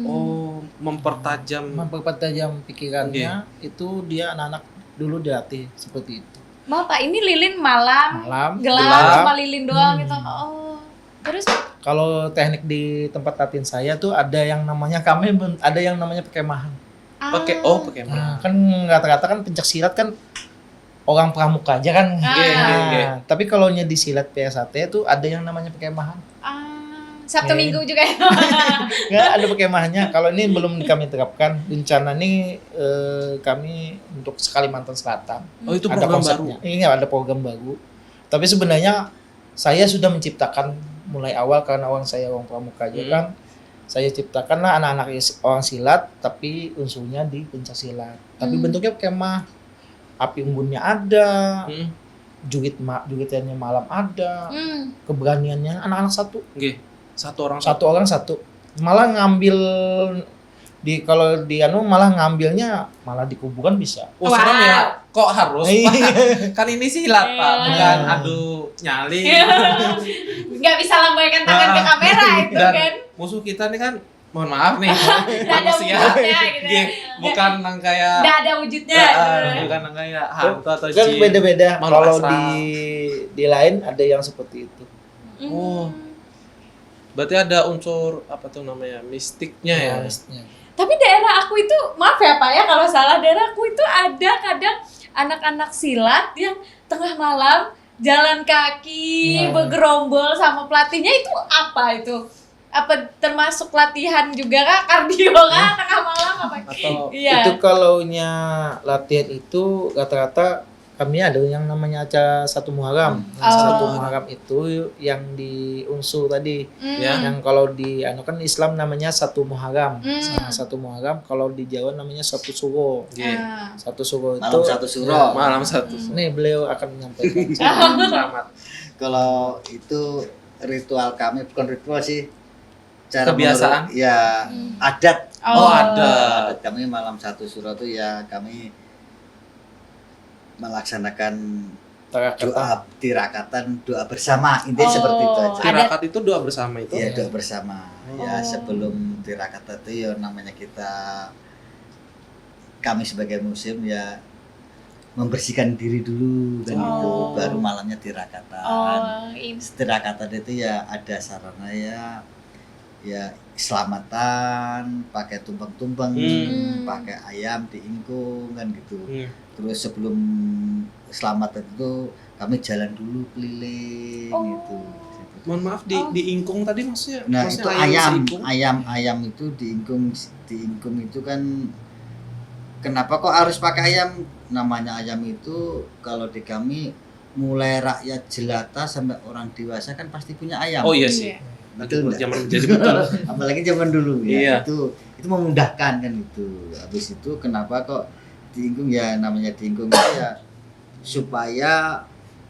B: Oh, mempertajam.
C: mempertajam pikirannya. Itu dia anak-anak dulu dilatih seperti itu.
D: Maaf Pak, ini lilin malam,
C: Malam
D: gelap, cuma lilin doang gitu. Oh, terus
C: Kalau teknik di tempat latihan saya tuh ada yang namanya ada yang namanya perkemahan.
B: Pakai pakai
C: Nah, kan rata-rata kan pencak silat kan orang pramuka aja kan.
B: Nggih, nggih, nggih.
C: Tapi kalau di silat PSAT tuh ada yang namanya perkemahan.
D: Sabtu
C: Oke.
D: Minggu juga ya.
C: Nggak ada perkemahannya. Kalau ini belum kami terapkan. Rencana nih kami untuk Kalimantan Selatan.
B: Oh, itu
C: Ada
B: program baru.
C: konsepnya. Iya, ada program baru. Tapi sebenarnya saya sudah menciptakan mulai awal karena saya orang pramuka aja kan. saya ciptakanlah anak-anak orang silat tapi unsurnya di pencak silat. Tapi bentuknya kemah, api unggunnya ada, jugitannya malam ada, keberaniannya anak-anak satu.
B: Nggih. Satu orang
C: Satu orang satu. Malah ngambil kalau di malah ngambilnya malah di kuburan bisa.
B: Oh, serem ya. Kok harus? Pak? Kan ini silat, Pak, bukan adu nyali.
D: Nggak bisa lambaikan tangan ke kamera itu
B: Dan
D: kan.
B: musuh kita nih kan, mohon maaf nih,
D: Nggak ada
B: manusia.
D: wujudnya gitu ya.
B: Nggih, bukan yang kayak
D: Nggak ada wujudnya.
B: bukan yang kayak hantu atau
C: Kan
B: jin.
C: beda-beda.
B: Malu
C: Kalau
B: asrama.
C: di lain ada yang seperti itu.
B: Oh. Berarti ada unsur apa tuh namanya? Mistiknya ya.
C: Harusnya.
D: Tapi daerah aku itu, maaf ya Pak ya kalau salah, daerah aku itu ada kadang anak-anak silat yang tengah malam jalan kaki,
C: Nah.
D: bergerombol sama pelatihnya, itu apa itu? Apa termasuk latihan juga kah? Kardio kah? Tengah malam apa?
B: Atau
D: Iya.
C: Itu kalaunya latihan itu rata-rata kami ada yang namanya acara satu Muharram.
D: Oh.
C: Satu Muharram itu yang di unsur tadi.
B: Ya.
C: Yang kalau di kan Islam namanya satu Muharram.
D: Hmm.
C: Nah, satu Muharram kalau di Jawa namanya satu Suro.
B: Nggih.
D: Ah.
C: Satu Suro itu
A: Malam satu suro.
B: Malam satu.
C: Nih beliau akan menyampaikan.
B: Selamat.
A: Kalau itu ritual kami, bukan ritual sih,
B: Kebiasaan?
A: Ya adat.
B: Oh,
A: Adat kami malam satu suro itu ya kami melaksanakan doa tirakatan, doa bersama, intinya
D: Oh.
A: seperti itu aja.
B: Tirakat itu doa bersama itu.
A: Ya doa bersama. Ya
D: Oh.
A: sebelum tirakatan itu ya namanya kami sebagai muslim ya membersihkan diri dulu kan gitu,
D: Oh.
A: baru malamnya tirakatan.
D: Oh, ini.
A: Tirakatan itu ya ada sarana ya selamatan, pakai tumpeng-tumpeng, pakai ayam diingkung kan gitu. Terus sebelum selamatan itu kami jalan dulu keliling
D: Oh.
A: gitu.
B: Mohon maaf diingkung tadi maksudnya?
A: Nah
B: maksudnya
A: itu ayam
B: seingkung?
A: itu diingkung itu kan kenapa kok harus pakai ayam? Namanya ayam itu kalau di kami mulai rakyat jelata sampai orang dewasa kan pasti punya ayam.
B: Oh iya sih.
A: Betul nggak?
B: Zaman jadi betul.
A: Apalagi zaman dulu
B: Iya.
A: ya. Itu memudahkan kan itu. Habis itu kenapa kok diingkung ya, namanya diingkung itu ya supaya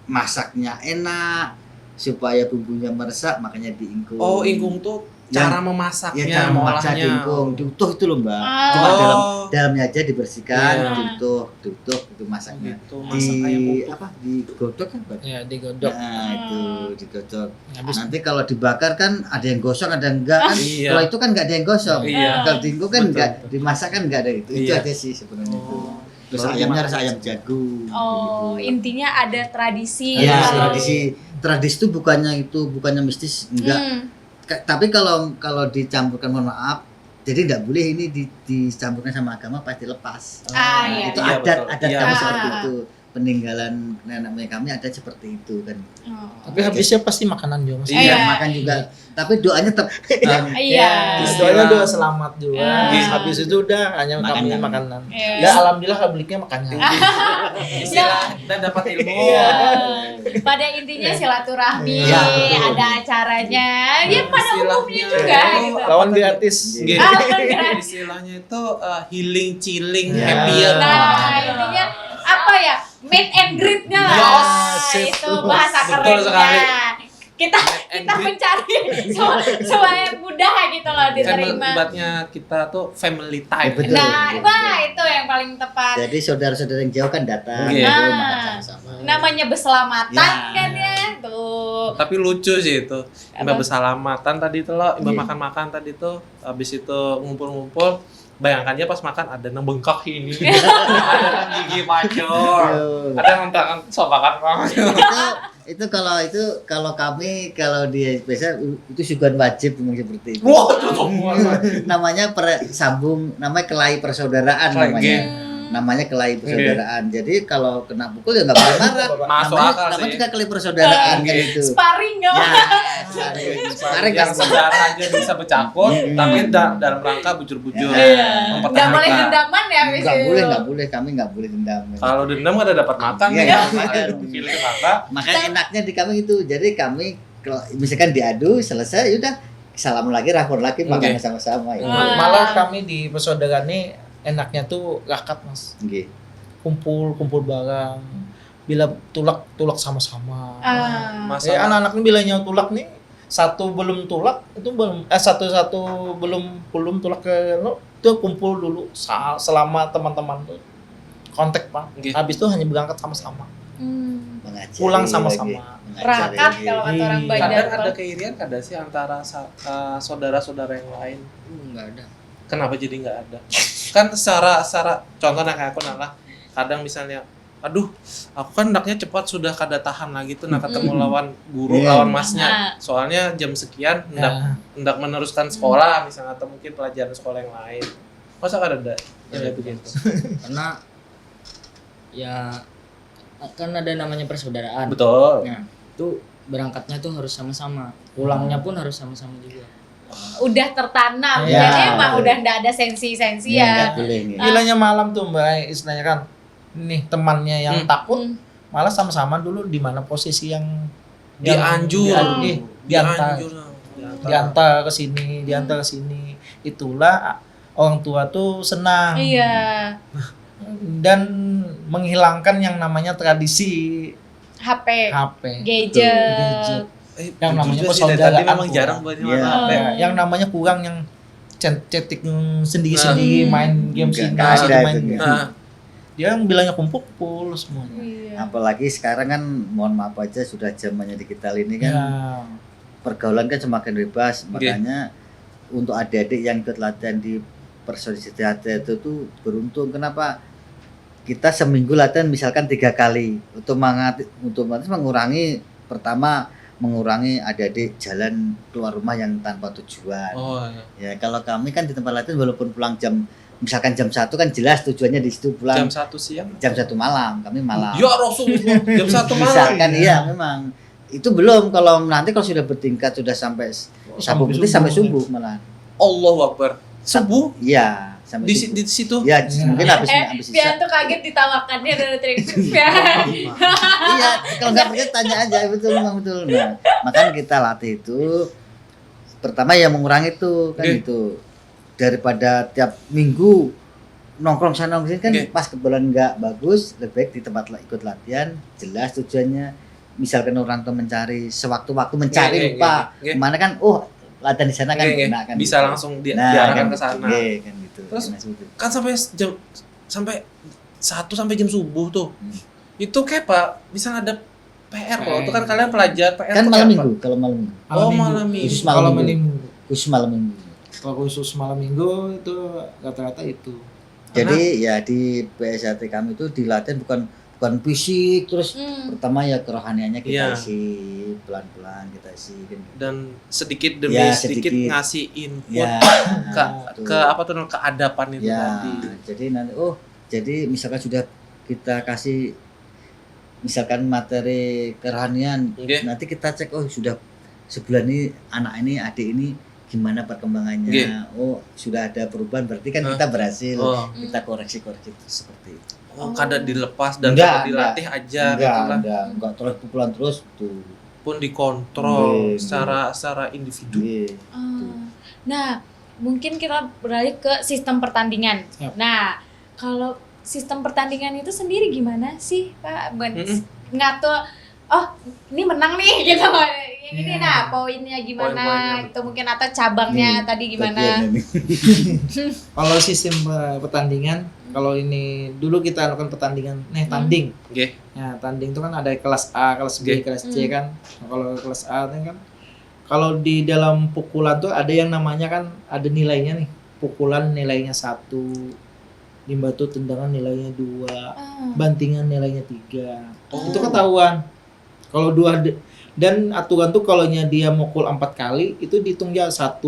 A: masaknya enak, supaya bumbunya meresap, makanya diingkung.
B: Oh, ingkung tuh cara memasaknya,
A: Ya cara memasak
B: mengolahnya.
A: diingkung, diutuh itu loh Mbak.
D: Ah.
A: Cuma
B: Oh.
A: dalamnya aja dibersihkan,
D: Iya.
A: diutuh itu masaknya.
B: Gitu, masak ayam utuh.
A: Digodok kan Mbak?
C: Ya digodok.
A: Nah, itu digodok.
C: Habis
A: Nanti kalau dibakar kan ada yang gosong, ada yang enggak kan.
B: Iya.
A: Kalau itu kan enggak ada yang gosong.
B: Iya.
A: Kalau diingkung kan
B: Betul,
A: enggak,
B: betul.
A: dimasak kan enggak ada itu. Itu
B: Iya.
A: aja sih sebenarnya itu.
B: Oh.
A: Terus
B: Baru
A: ayamnya
B: dimakan.
A: harus ayam jagung.
D: Oh,
A: gitu.
D: intinya ada tradisi.
A: Ya,
D: Kalau-
A: tradisi itu bukannya mistis, enggak. Tapi kalau dicampurkan, mohon maaf, jadi enggak boleh ini dicampurkan sama agama, pasti lepas.
D: Ah, iya.
A: Itu
B: Iya,
A: adat
B: betul.
A: adat
B: Iya,
A: kami
D: betul.
A: seperti itu. Peninggalan nenek moyang kami ada seperti itu kan.
D: Oh.
C: Tapi habisnya pasti makanan juga. Mas.
D: Iya.
A: Makan juga. Tapi doanya tetap
D: Iya.
C: Doanya doa selamat juga.
D: Ah.
C: Habis itu udah hanya kami makanan.
D: Iya.
C: Ya alhamdulillah publiknya makannya.
B: Istilah dan dapat ilmu.
D: Iya. Pada intinya silaturahmi,
A: Iya, betul.
D: ada acaranya, ya pada
B: Istilahnya
D: umumnya juga
B: itu
D: gitu.
C: Lawan gratis.
B: Nggih.
D: Ah,
B: Istilahnya itu healing, chilling,
C: Ya.
B: happier.
D: Nah, intinya apa ya? Meet and greet-nya lah.
C: Yes,
D: Itu
C: itu.
D: bahasa
B: Betul sekali.
D: kerennya. Kita
B: and
D: kita
B: greet.
D: mencari supaya mudah gitu loh
B: Kan
D: diterima.
B: ibaratnya kita tuh family time.
A: Betul.
D: Nah, wah itu yang paling tepat.
A: Jadi saudara-saudara yang jauh kan datang,
B: Oke.
A: gitu,
D: Nah.
A: makan sama-sama.
D: Namanya berselamatan
A: Ya.
D: kan ya. Tuh.
B: Tapi lucu sih itu. Mbak
D: Apa?
B: bersalamatan tadi tuh lo, Mbak
A: Iya.
B: makan-makan tadi tuh, habis itu ngumpul-ngumpul. Bayangkan aja pas makan ada yang bengkak ini, ada yang gigi mancur, ada yang tangan sobakan banget.
A: itu kalau kami kalau dia biasa itu suguhan wajib memang seperti itu.
B: Wah, itu semua.
A: Namanya namanya kelahi persaudaraan
B: Kelahi,
A: namanya.
B: nggih.
A: Namanya kelahi persaudaraan. Jadi kalau kena pukul ya nggak boleh marah.
B: Masuk
A: namanya,
B: akal
A: namanya
B: sih.
A: juga kelahi persaudaraan kan
B: Nggih.
A: itu.
D: Sparring nggak?
A: Kemarin
B: Yang saudara aja bisa bercakut, tapi dalam rangka bujur-bujur.
D: Iya.
B: Mempertahankan.
D: Nggak boleh dendaman ya habis
A: Nggak
D: itu.
A: boleh, kami nggak boleh dendam.
B: Kalau dendam ada dapat makan
A: Iya,
B: ya.
A: makan.
B: Feeling apa?
A: Makanya enaknya di kami itu. Jadi kami kalau misalkan diadu selesai, yaudah salam lagi, rapor lagi, makan sama-sama ya.
D: Ah.
C: Malah kami di persaudaraan ini enaknya tuh rakat mas,
A: Nggih.
C: kumpul bareng, bila tulak sama-sama.
B: Masalah
C: Anak-anak ini bilangnya tulak nih, satu belum tulak itu satu belum tulak ke lo, itu kumpul dulu selama teman-teman tuh kontak pak.
B: Nggih.
C: Habis itu hanya berangkat sama-sama,
A: Mengajari
C: pulang
A: lagi,
C: sama-sama.
A: mengajari
D: Rakat
A: lagi.
D: kalau kata orang
C: Iya.
D: Banjar.
B: kadang ada keirian kada sih antara saudara-saudara yang lain.
E: Nggak ada.
B: Kenapa jadi nggak ada? Kan secara contohnya kayak aku nalah kadang misalnya, aduh, aku kan hendaknya cepat sudah kada tahan lagi tuh nak ketemu lawan guru,
A: Iya.
B: lawan masnya.
D: Ah.
B: Soalnya jam sekian
C: Ya.
B: hendak meneruskan sekolah misalnya atau mungkin pelajaran sekolah yang lain. Masa kada ada yang kayak begitu?
E: Karena ya kan ada namanya persaudaraan.
B: Betul.
E: Nah, itu berangkatnya tuh harus sama-sama. Pulangnya pun harus sama-sama juga.
D: Udah tertanam.
C: Ya.
D: Jadi emang udah nggak ada sensi-sensi
A: Iya,
D: ya.
A: nggak boleh nih.
C: Bilangnya malam tuh mbak, istilahnya kan, nih temannya yang takut, malah sama-sama dulu di mana posisi yang
B: Dianjur.
C: diantar ke sini, diantar ke sini. Itulah orang tua tuh senang
D: Iya.
C: dan menghilangkan yang namanya tradisi
D: HP,
C: HP.
D: gadget.
C: Yang namanya
B: jujur sih, dari
C: persaudaraan
B: tadi memang
C: kurang.
B: jarang buat
A: Iya.
B: HP.
C: Yang namanya kurang yang chatting sendiri-sendiri, main game
A: Nggak
C: sini,
A: ada
C: main
A: itu, nggak.
B: Nah,
C: dia yang bilangnya kumpul semuanya.
D: Iya.
A: Apalagi sekarang kan mohon maaf aja sudah zamannya digital ini kan
C: Ya.
A: pergaulan kan semakin bebas,
B: Oke.
A: makanya untuk adik-adik yang ikut latihan di persaudaraan itu tuh beruntung. Kenapa? Kita seminggu latihan misalkan 3 kali, otomatis mengurangi, pertama mengurangi adik-adik jalan keluar rumah yang tanpa tujuan.
B: oh
A: Ya
B: iya.
A: kalau kami kan di tempat latihan walaupun pulang jam misalkan jam 1 kan jelas tujuannya di situ pulang
B: Jam 1 siang.
A: jam 1 malam, kami malam.
B: Ya Rasulullah, jam 1 malam.
A: Misalkan iya memang itu belum, kalau nanti kalau sudah bertingkat sudah sampai sabu putih sampai subuh malah.
B: Allahu Akbar. Subuh
A: Iya, sampai
B: di
A: subuh.
B: di situ.
A: Ya, mungkin habis
D: Pian
A: isya.
D: tuh kaget ditawakannya dari trik.
A: Iya, kalau nggak percaya tanya aja, betul memang betul. Nah, makanya kita latih itu pertama ya mengurangi itu kan
B: Oke.
A: itu daripada tiap minggu nongkrong sana nongkrong sini kan
B: Oke.
A: pas kebetulan nggak bagus, lebih baik di tempat ikut latihan jelas tujuannya. Misalkan orang tua mencari sewaktu-waktu mencari
B: Oke,
A: lupa
B: oke.
A: kemana kan, oh latihan di sana kan
B: Oke,
A: enak kan
B: bisa
A: gitu.
B: langsung
A: Nah,
B: diarahkan
A: kan
B: ke sana.
A: Oke, kan gitu.
B: Terus
A: Nah, seperti itu.
B: Kan sampai 1 sampai jam subuh tuh.
A: Hmm.
B: Itu kayak Pak, bisa ada PR loh. Itu kan kalian pelajar PR
A: Kan
B: tuh
A: malam
B: kayak
A: minggu, kalau malam minggu.
B: Oh, malam minggu.
A: Khusus
C: Kalau
A: malam
C: malam
A: minggu.
C: minggu.
A: Khusus malam minggu.
C: Kalau khusus malam minggu itu rata-rata itu.
A: Jadi ya di PSAT kami itu dilatih bukan fisik terus pertama ya kerohaniannya kita
B: Iya.
A: isi pelan-pelan kita isi kan.
B: dan sedikit demi
A: Ya,
B: sedikit
A: sedikit.
B: ngasih input
A: Ya,
B: ke apa tuh keadapan itu
A: ya,
B: tadi.
A: jadi nanti jadi misalkan sudah kita kasih misalkan materi kerohanian,
B: Oke.
A: nanti kita cek sudah sebulan ini anak ini adik ini gimana perkembangannya.
B: Oke.
A: Oh, sudah ada perubahan berarti kan
B: Hah?
A: kita berhasil.
B: Oh,
A: Kita koreksi seperti itu.
B: kada dilepas dan
A: Enggak,
B: kada dilatih aja gitu lah.
A: enggak terus pukulan terus tuh.
B: Pun dikontrol
A: Iya,
B: secara individu.
A: Iya.
D: Nah, mungkin kita beralih ke sistem pertandingan.
C: Siap.
D: Nah, kalau sistem pertandingan itu sendiri gimana sih, Pak?
B: Mm-mm.
D: Ngatur, oh ini menang nih gitu. Yang ini
C: Iya.
D: nah poinnya gimana
B: Poin-poinnya.
D: gitu mungkin atau cabangnya tadi gimana?
A: Bagian ini.
C: Kalau sistem pertandingan, kalau ini dulu kita lakukan pertandingan, tanding.
B: Oke.
C: Ya, tanding itu kan ada kelas A, kelas B,
B: Oke.
C: kelas C kan. Nah, kalau kelas A itu kan kalau di dalam pukulan tuh ada yang namanya kan ada nilainya nih. Pukulan nilainya 1, batu tendangan nilainya 2, bantingan nilainya 3.
B: Oh.
C: Itu ketahuan. Kalau dan aturan tuh kalau dia mukul 4 kali itu dihitung ya 1,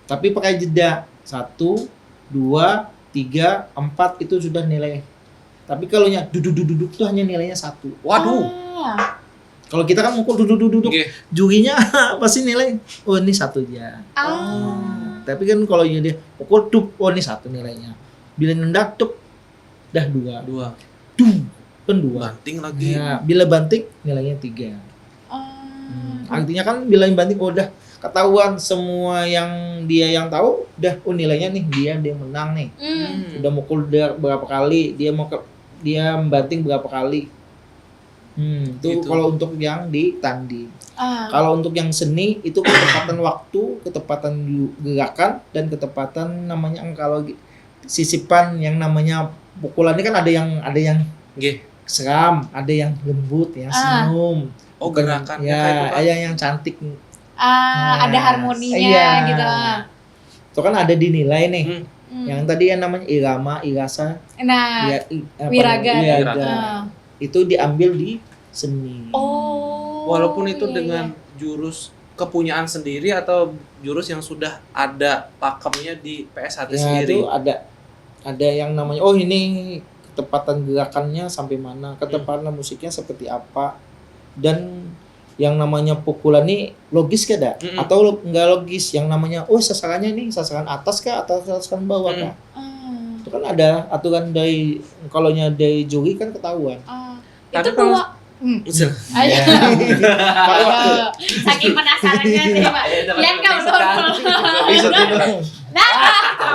C: tapi pakai jeda 1, 2, 3, 4 itu sudah nilai. Tapi kalau duduk tuh hanya nilainya 1.
B: Waduh.
C: Kalau kita kan mukul duduk,
B: Oke.
C: jurinya pasti nilai ini 1 aja. Tapi kan kalau dia pukul tuh ini 1 nilainya. Bila nendak tuh dah 2.
B: 2.
C: Kan 2.
B: Banting lagi.
C: Ya, bila banting nilainya 3. Artinya kan bila banting udah ketahuan semua yang dia yang tahu udah nilainya nih dia menang nih. Udah mukul berapa kali, dia membanting berapa kali. Itu
B: Gitu.
C: kalau untuk yang di tanding. Kalau untuk yang seni itu ketepatan waktu, ketepatan gerakan, dan ketepatan namanya kalau sisipan yang namanya pukulan ini kan ada yang
B: Nggih.
C: seram, ada yang lembut ya, senyum.
B: Oh, gerakannya
C: Ya,
B: kayak itu, Pak.
C: ada yang cantik.
D: Ada harmoninya
C: Iya.
D: gitu.
C: Itu kan ada dinilai nih.
D: Hmm.
C: Yang tadi yang namanya irama, irasa,
D: Nah,
C: wiraga.
D: wiraga.
C: Itu diambil di seni.
D: Oh.
B: Walaupun itu
D: iya,
B: dengan jurus kepunyaan sendiri atau jurus yang sudah ada pakemnya di PSHT
C: Ya,
B: sendiri.
C: itu ada yang namanya ini ketepatan gerakannya sampai mana, ketepatan musiknya seperti apa, dan yang namanya pukulan nih logis kada atau nggak logis, yang namanya sasarannya nih sasaran atas kah atau sasaran bawah kah. Itu kan ada aturan dari dari juri kan ketahuan.
D: Itu
B: Tapi kalau-
D: dua.
B: Iya.
D: Saking penasarannya sih, Pak. Lihat kau Nah,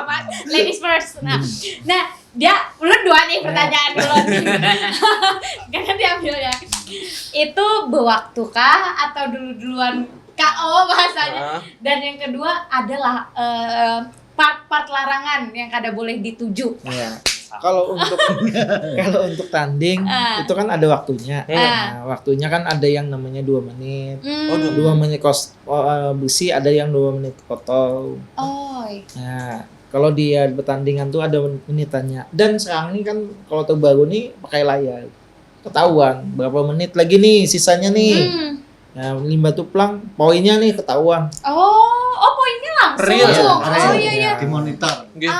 D: apa? Ladies first. Nah, dia ulun dua nih pertanyaan dulu. Karena diambil ya. Itu bewaktu kah atau duluan KO bahasanya? Dan yang kedua adalah part-part larangan yang kada boleh dituju.
C: Ya. Kalau untuk tanding itu kan ada waktunya. Nah, waktunya kan ada yang namanya 2 menit. 2 menit besi, ada yang 2 menit kotor. Nah, kalau dia bertandingan tuh ada menitannya. Dan sekarang ini kan kalau terbaru nih pakai layar. Ketahuan berapa menit lagi nih sisanya nih. Nah, limba tuplang poinnya nih ketahuan.
D: Oh, poinnya langsung.
B: Real.
D: Oh iya.
A: Di monitor.
B: Nggih.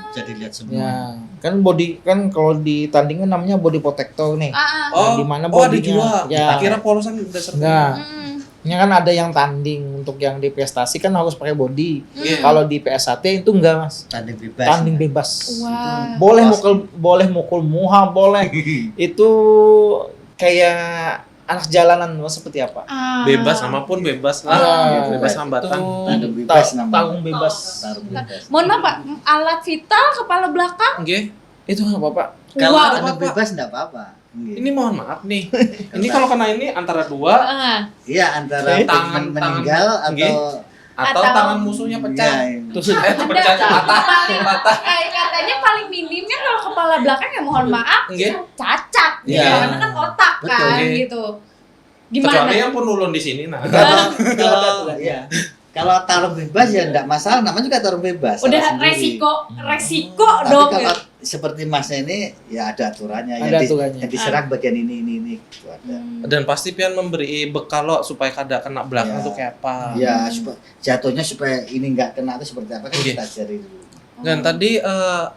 A: Jadi lihat semua.
C: Ya, kan kalau di tandingan namanya body protector nih.
B: Oh,
C: di mana
B: ada
C: bodinya.
B: juga.
C: Ya.
B: Kira polosan dasar.
C: Enggak. Ini kan ada yang tanding, untuk yang di prestasi kan harus pakai body.
B: Iya.
C: Kalau di PSAT itu enggak, Mas.
A: Tanding bebas.
C: Tanding bebas.
D: Wah.
C: Boleh mukul muha boleh. Itu kayak anak jalanan, Mas, seperti apa?
B: Bebas, nama pun bebas lah.
C: Ah,
B: Bebas hambatan.
A: Tanding bebas namanya.
C: Tarung bebas.
A: Tarung bebas.
D: Mohon maaf, Pak. Alat vital kepala belakang.
B: Nggih.
C: Itu enggak apa-apa.
A: Kalau
D: Wow.
A: tanding bebas enggak apa-apa.
B: Ini mohon maaf nih. Ini kalau kena ini antara 2
A: Iya, antara
B: Tangan-
A: meninggal
B: Nggih.
A: atau
B: atau tangan musuhnya pecah.
A: Iya,
C: Terus
B: Pecah, patah.
D: Katanya paling minimnya kalau kepala belakang ya mohon maaf
B: Nggih.
D: cacat.
C: Iya.
D: Karena kan otak
A: Betul.
D: kan
B: Nggih.
D: gitu. Gimana?
B: Kecuali yang pun ulun di sini nah.
A: kalau iya. Kalau tarung bebas ya enggak masalah, namanya juga tarung bebas.
D: Udah
A: salah sendiri.
D: resiko
A: Tapi
D: dong.
A: kalau
D: gitu.
A: seperti masnya ini ya ada aturannya.
C: Ada aturannya.
A: Yang diserang bagian ini gitu ada.
B: Dan pasti pian memberi bekal lo supaya kada kena belakang
A: Ya.
B: tuh kayak apa.
A: Ya jatuhnya supaya ini nggak kena itu seperti apa kan
B: Oke.
A: kita ajari dulu.
B: Dan tadi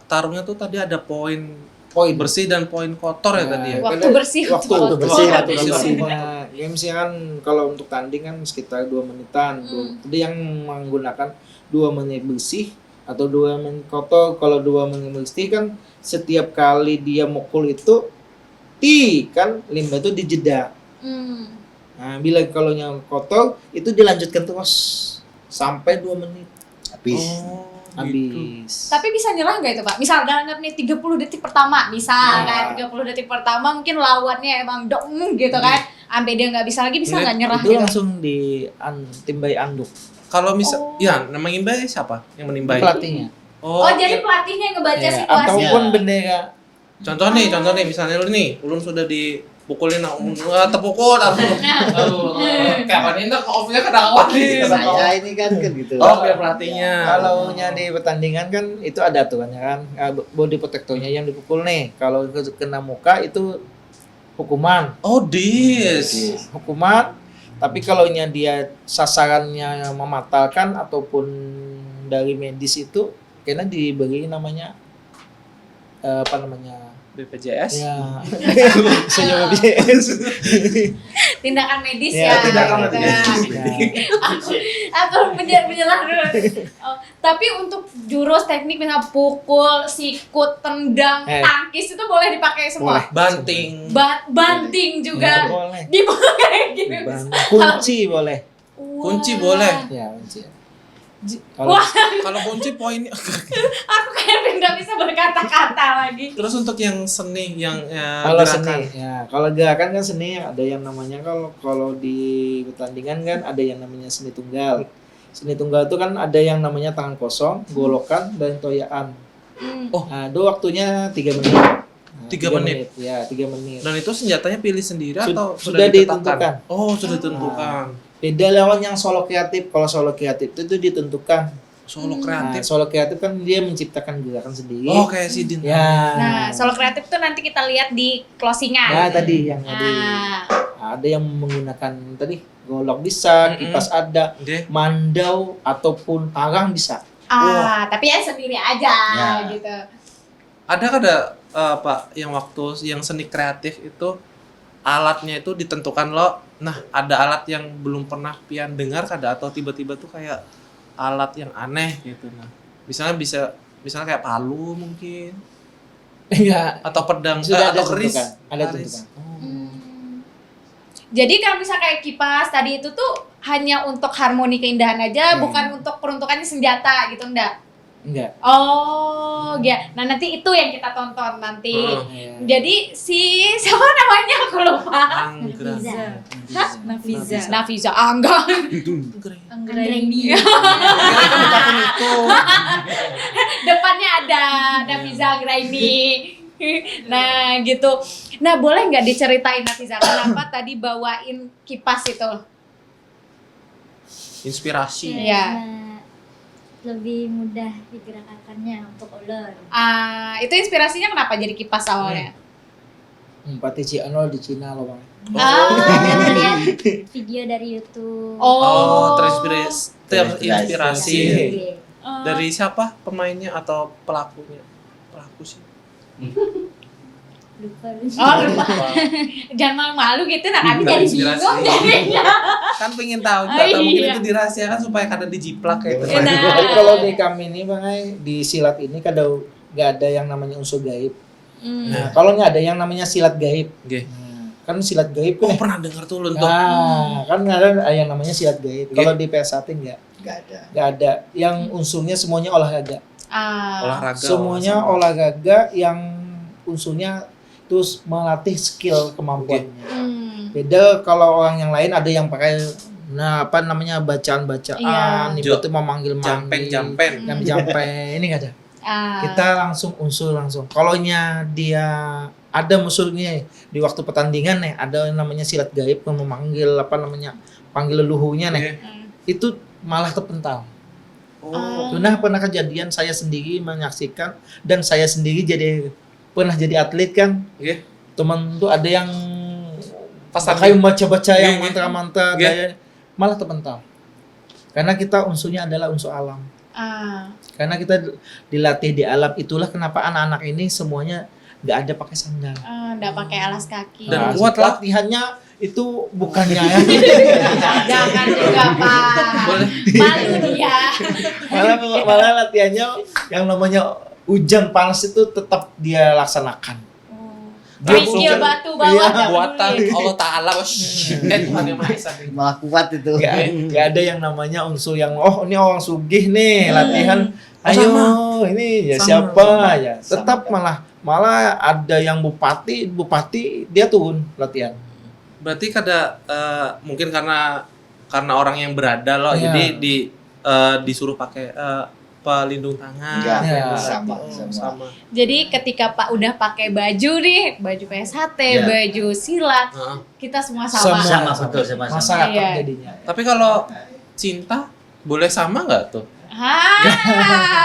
B: tarungnya tuh tadi ada poin bersih dan poin kotor ya tadi ya.
D: Waktu bersih,
C: waktu
D: waktu
C: bersih,
B: kotor.
C: waktu
B: Waktu
C: bersih.
B: bersih.
C: Nah, ya misalnya kan kalau untuk tanding kan sekitar 2 menitan. Jadi yang menggunakan 2 menit bersih atau 2 menit kotor. Kalau 2 menit bersih kan setiap kali dia mukul itu kan limbah itu dijeda. Nah, bila kalau yang kotor itu dilanjutkan terus sampai 2 menit
A: Habis.
C: habis.
D: Tapi bisa nyerah nggak itu Pak? Misal anggap nih 30 detik pertama, misal kan 30 detik pertama mungkin lawannya emang dong gitu kan, sampai dia nggak bisa lagi, bisa nggak nyerah
C: Itu
D: gitu?
C: langsung timbai anduk
B: Kalau misal ya nama imbai siapa yang menimbai?
C: pelatihnya.
D: Oh, jadi pelatihnya yang ngebaca
C: Ya,
D: situasi.
C: ataupun bendera.
B: contoh nih misalnya lu nih, ulun sudah dipukulin terpukul aduh kapan ini off-nya kada kawan nih.
A: Saya ini kan gitu.
B: Oh, biar pelatihnya.
C: Kalau di pertandingan kan itu ada aturannya kan. Body protectornya yang dipukul nih. Kalau kena muka itu hukuman.
B: Oh, dis.
C: Hukuman. Tapi kalau dia sasarannya mematalkan ataupun dari medis itu kena diberi namanya
B: BPJS.
C: ya senyum BPJS.
D: Tindakan medis
C: Ya,
D: ya.
C: tindakan
D: gitu
C: medis.
D: ya.
C: Ya.
D: Aku menjelah dulu. Oh, tapi untuk jurus teknik misalnya pukul, sikut, tendang, tangkis itu boleh dipakai semua.
B: Banting.
D: Banting juga
C: Ya, boleh.
D: dipakai gitu.
C: Kunci boleh.
B: Kunci boleh.
C: Ya, kunci.
B: Ji-
C: Kalau
B: Kalau kunci poinnya.
D: Aku kayak nggak bisa berkata-kata lagi.
B: Terus untuk yang seni, yang
C: kalau
B: gerakan.
C: seni, ya kalau gerakan kan seni ada yang namanya kalau di pertandingan kan ada yang namanya seni tunggal. Seni tunggal itu kan ada yang namanya tangan kosong, golokan dan toyaan.
B: Oh.
C: Nah, itu waktunya 3 menit. Nah,
B: 3 menit.
C: Ya, 3 menit.
B: Dan itu senjatanya pilih sendiri atau
C: Sudah
B: ditetapkan?
C: ditentukan.
B: Oh, sudah ditentukan.
C: Beda lawan yang solo kreatif. Kalau solo kreatif itu ditentukan.
B: Solo
C: Nah,
B: kreatif.
C: solo kreatif kan dia menciptakan gerakan sendiri.
B: Oh, kayak si Din.
C: Ya.
D: Nah, solo kreatif tuh nanti kita lihat di closingan.
C: Ya tadi yang tadi.
D: Ah,
C: Ada yang menggunakan tadi golok bisa, kipas ada,
B: Oke.
C: mandau ataupun arang bisa.
D: tapi ya sendiri aja
A: Ya.
D: gitu.
B: Ada Pak yang waktu yang seni kreatif itu alatnya itu ditentukan lo. Nah, ada alat yang belum pernah pian dengar kada atau tiba-tiba tuh kayak alat yang aneh gitu. Nah, misalnya kayak palu mungkin
C: Enggak.
B: atau pedang
C: Sudah ada
B: atau keris.
C: tentukan. Ada
B: Keris.
C: tentukan.
D: Jadi kalau misalnya kayak kipas tadi itu tuh hanya untuk harmoni keindahan aja, bukan untuk peruntukannya senjata gitu, enggak?
C: Enggak.
D: Oh, ya. Nah, nanti itu yang kita tonton nanti.
C: Ya.
D: Jadi si siapa namanya aku lupa.
B: Anggrek.
G: Nafiza.
D: Nafiza Angga.
G: Anggraini.
B: Kira kan bukan itu.
D: Depannya ada Nafiza Anggraini. Nah, gitu. Nah, boleh nggak diceritain Nafiza kenapa tadi bawain kipas itu?
B: Inspirasi.
D: Iya.
F: Karena lebih mudah digerakkannya untuk ulur.
D: Itu inspirasinya kenapa jadi kipas awalnya?
C: Empati si Arnold di Cina loh bang.
F: Karena lihat video dari YouTube.
B: Oh, terinspirasi.
A: Terinspirasi.
F: Iya.
B: Dari siapa pemainnya atau pelakunya? Pelaku sih.
F: Lupa.
D: Oh, lupa. Jangan malu-malu gitu, nah kami jadi
B: Terinspirasi.
D: bingung jadinya.
B: Kan pengen tahu juga,
D: Oh,
B: atau mungkin
D: iya.
B: itu dirahasiakan supaya kada dijiplak kayak itu.
D: Nah.
C: Jadi kalau di kami ini bang, di silat ini kadang nggak ada yang namanya unsur gaib. Nah, kalau nggak ada yang namanya silat gaib.
B: Oke.
C: Nah, kan silat gaib
B: Oh,
C: kan.
B: pernah dengar tuh Lunto.
C: Nah, kan nggak ada yang namanya silat gaib.
B: Oke.
C: Kalau di PS1
A: Nggak ada.
C: nggak ada. Yang unsurnya semuanya olahraga.
B: Olahraga.
C: Semuanya
B: sama.
C: olahraga yang unsurnya terus melatih skill kemampuannya. Beda kalau orang yang lain ada yang pakai apa namanya bacaan-bacaan,
D: Iya.
C: itu memanggil-manggil,
B: Jampen.
C: jampen, ini nggak ada. Kita langsung unsur langsung. Kalau dia ada musuhnya di waktu pertandingan nih, ada yang namanya silat gaib yang memanggil apa namanya, panggil leluhurnya nih. Itu malah terpental.
B: Oh.
C: Pernah kejadian saya sendiri menyaksikan dan saya sendiri pernah jadi atlet kan.
B: Iya.
C: Teman tuh ada yang
B: Pas
C: pakai baca-baca yang
B: Iya.
C: mantra-mantra
B: Iya.
C: malah terpental. Karena kita unsurnya adalah unsur alam. Karena kita dilatih di alam, itulah kenapa anak-anak ini semuanya nggak ada pakai sandal.
D: Nggak pakai alas kaki.
B: Dan kuat lah.
C: Latihannya itu bukannya ya.
D: Jangan juga Pak.
B: Boleh.
D: Malu dia.
C: malah latihannya yang namanya hujan panas itu tetap dia laksanakan.
D: Skill batu bawah
C: Iya.
D: nggak
B: Buatan
D: peduli.
B: Allah Ta'ala. Tuhan yang Maha Esa.
A: Malah kuat itu.
C: Nggak ada yang namanya unsur yang ini orang sugih nih latihan. Ayo ini ya
B: Sama.
C: siapa ya. Tetap malah ada yang bupati dia turun latihan.
B: Berarti kada mungkin karena orang yang berada loh,
C: Iya.
B: jadi disuruh pakai pelindung tangan.
A: Enggak,
C: Ya.
A: sama.
D: Jadi ketika Pak udah pakai baju nih, baju PSHT,
A: Ya.
D: baju silat,
B: Heeh.
D: kita semua sama.
A: Sama betul sama.
C: Masyarakat
D: Iya.
C: jadinya.
B: Tapi kalau cinta boleh sama nggak tuh?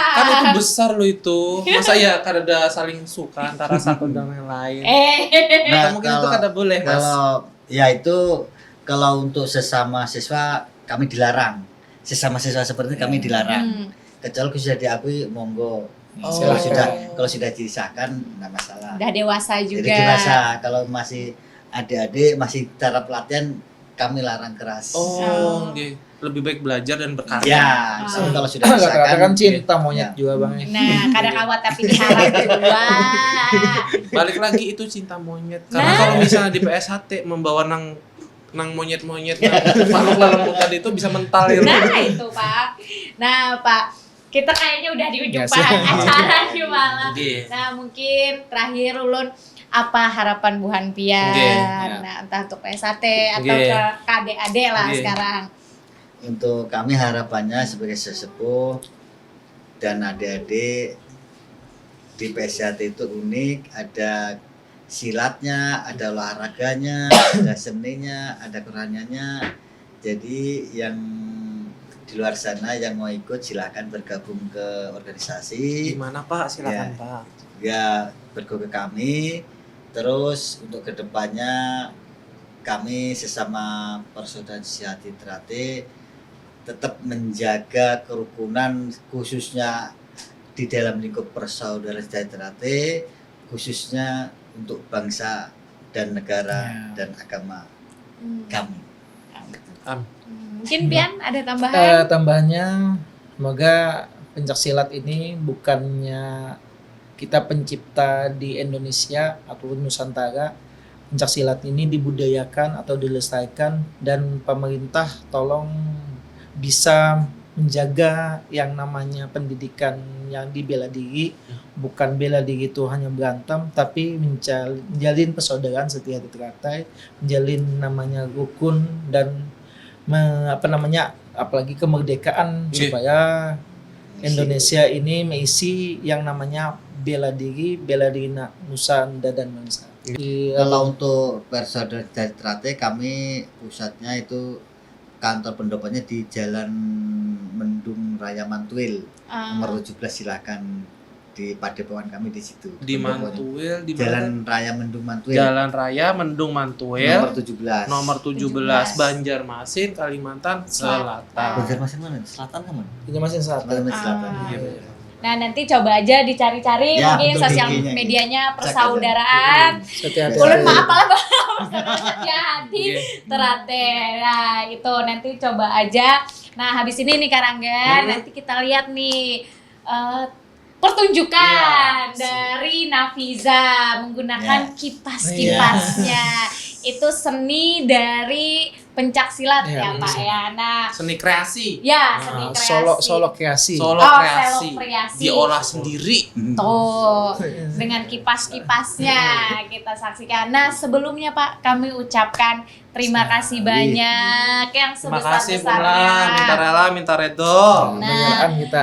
B: Kan itu besar lo itu. Masa ya kada ada saling suka antara satu dan yang lain.
A: Nah,
B: Atau mungkin itu kada boleh, Mas.
A: Kalau ya itu kalau untuk sesama siswa kami dilarang. Sesama siswa seperti itu kami dilarang. Kecuali sudah diakui monggo.
B: Oh.
A: Kalau sudah disahkan enggak masalah.
D: Udah dewasa juga.
A: Jadi dewasa. Kalau masih adik-adik masih cara pelatihan kami larang keras.
B: Oh, oke. Lebih baik belajar dan berkarya.
A: Ya, tapi kalau sudah
C: Rata-rata
A: disahkan
C: kan cinta monyet
A: ya.
C: juga bang.
D: Nah, kadang kawat tapi diharap juga.
B: Balik lagi itu cinta monyet. Karena
D: Nah.
B: kalau misalnya di PSHT membawa nang nang monyet-monyet makhluk lelembut tadi itu bisa mental gitu.
D: Nah itu Pak. Nah Pak, kita kayaknya udah di ujung
C: Nggak sih?
D: acara nih malah.
B: Oke.
D: Nah mungkin terakhir Ulun apa harapan Bu Hanpian?
B: Oke,
A: ya.
D: Nah entah untuk PSAT atau
B: Oke.
D: ke adik-adik lah
B: Oke.
D: sekarang.
A: Untuk kami harapannya sebagai sesepuh dan adik-adik di PSAT itu unik, ada silatnya, ada olahraganya, ada seninya, ada kerohaniannya. Jadi yang di luar sana yang mau ikut silakan bergabung ke organisasi.
B: Gimana Pak? Silakan
A: Ya.
B: Pak.
A: Ya bergabung ke kami. Terus untuk kedepannya kami sesama persaudaraan sejati Trate tetap menjaga kerukunan khususnya di dalam lingkup persaudaraan sejati Trate, khususnya untuk bangsa dan negara dan agama kami.
D: Mungkin Pian ada tambahan?
C: Tambahannya, semoga pencaksilat ini bukannya kita pencipta di Indonesia ataupun Nusantara. Pencaksilat ini dibudayakan atau dilestarikan, dan pemerintah tolong bisa menjaga yang namanya pendidikan yang di bela diri. Bukan bela diri itu hanya berantem, tapi menjalin persaudaraan setia teratai, menjalin namanya rukun dan apalagi kemerdekaan,
B: Oke.
C: supaya Indonesia ini mengisi yang namanya bela diri Nusa dan bangsa.
A: Kalau untuk persaudaraan sejati Trate kami pusatnya itu kantor pendopanya di Jalan Mendung Raya Mantuil nomor 17, silakan di padepokan kami di situ.
B: Di
A: Pendoponya.
B: Mantuil di
A: Jalan
B: mana?
A: Raya Mendung Mantuil
B: Jalan Raya Mendung Mantuil
A: nomor 17.
B: nomor 17 Banjarmasin, Kalimantan Selatan.
A: Banjarmasin mana? Selatan kan mana?
C: Ini masih saat
A: Banjarmasin Selatan.
B: Iya, Banjarmasin.
D: Nah nanti coba aja dicari-cari
A: Ya,
D: mungkin
A: betul,
D: sosial
A: IG-nya.
D: medianya
A: Cek
D: persaudaraan.
C: setia
D: Ulun
C: teratai.
D: maaf lah hati
B: Oke.
D: Trate. Nah itu nanti coba aja. Nah habis ini nih Karanggan, nanti kita lihat nih pertunjukan dari Nafiza menggunakan kipas-kipasnya. Itu seni dari pencaksilat ya Pak ya. Nah
B: Seni kreasi.
D: ya seni kreasi.
C: Solo kreasi.
B: Solo
D: Oh,
B: kreasi.
D: solo kreasi.
B: Diolah sendiri.
D: Tuh, dengan kipas-kipasnya kita saksikan. Nah, sebelumnya Pak, kami ucapkan terima kasih banyak yang
B: Terima kasih Pula, minta
D: sebesar-besarnya.
B: rela, minta redo.
C: Pengenalan kita.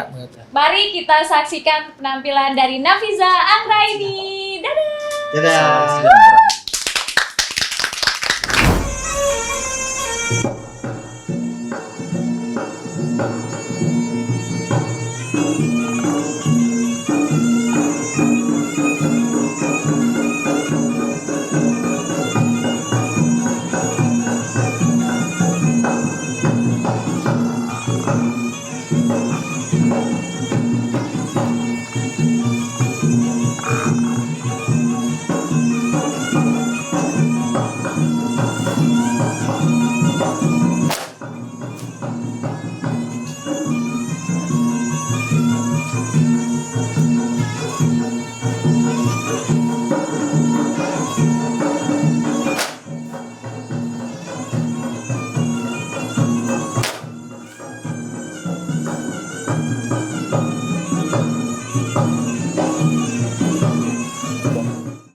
D: Mari kita saksikan penampilan dari Nafiza Anggraini. Dadah.
A: Dadah.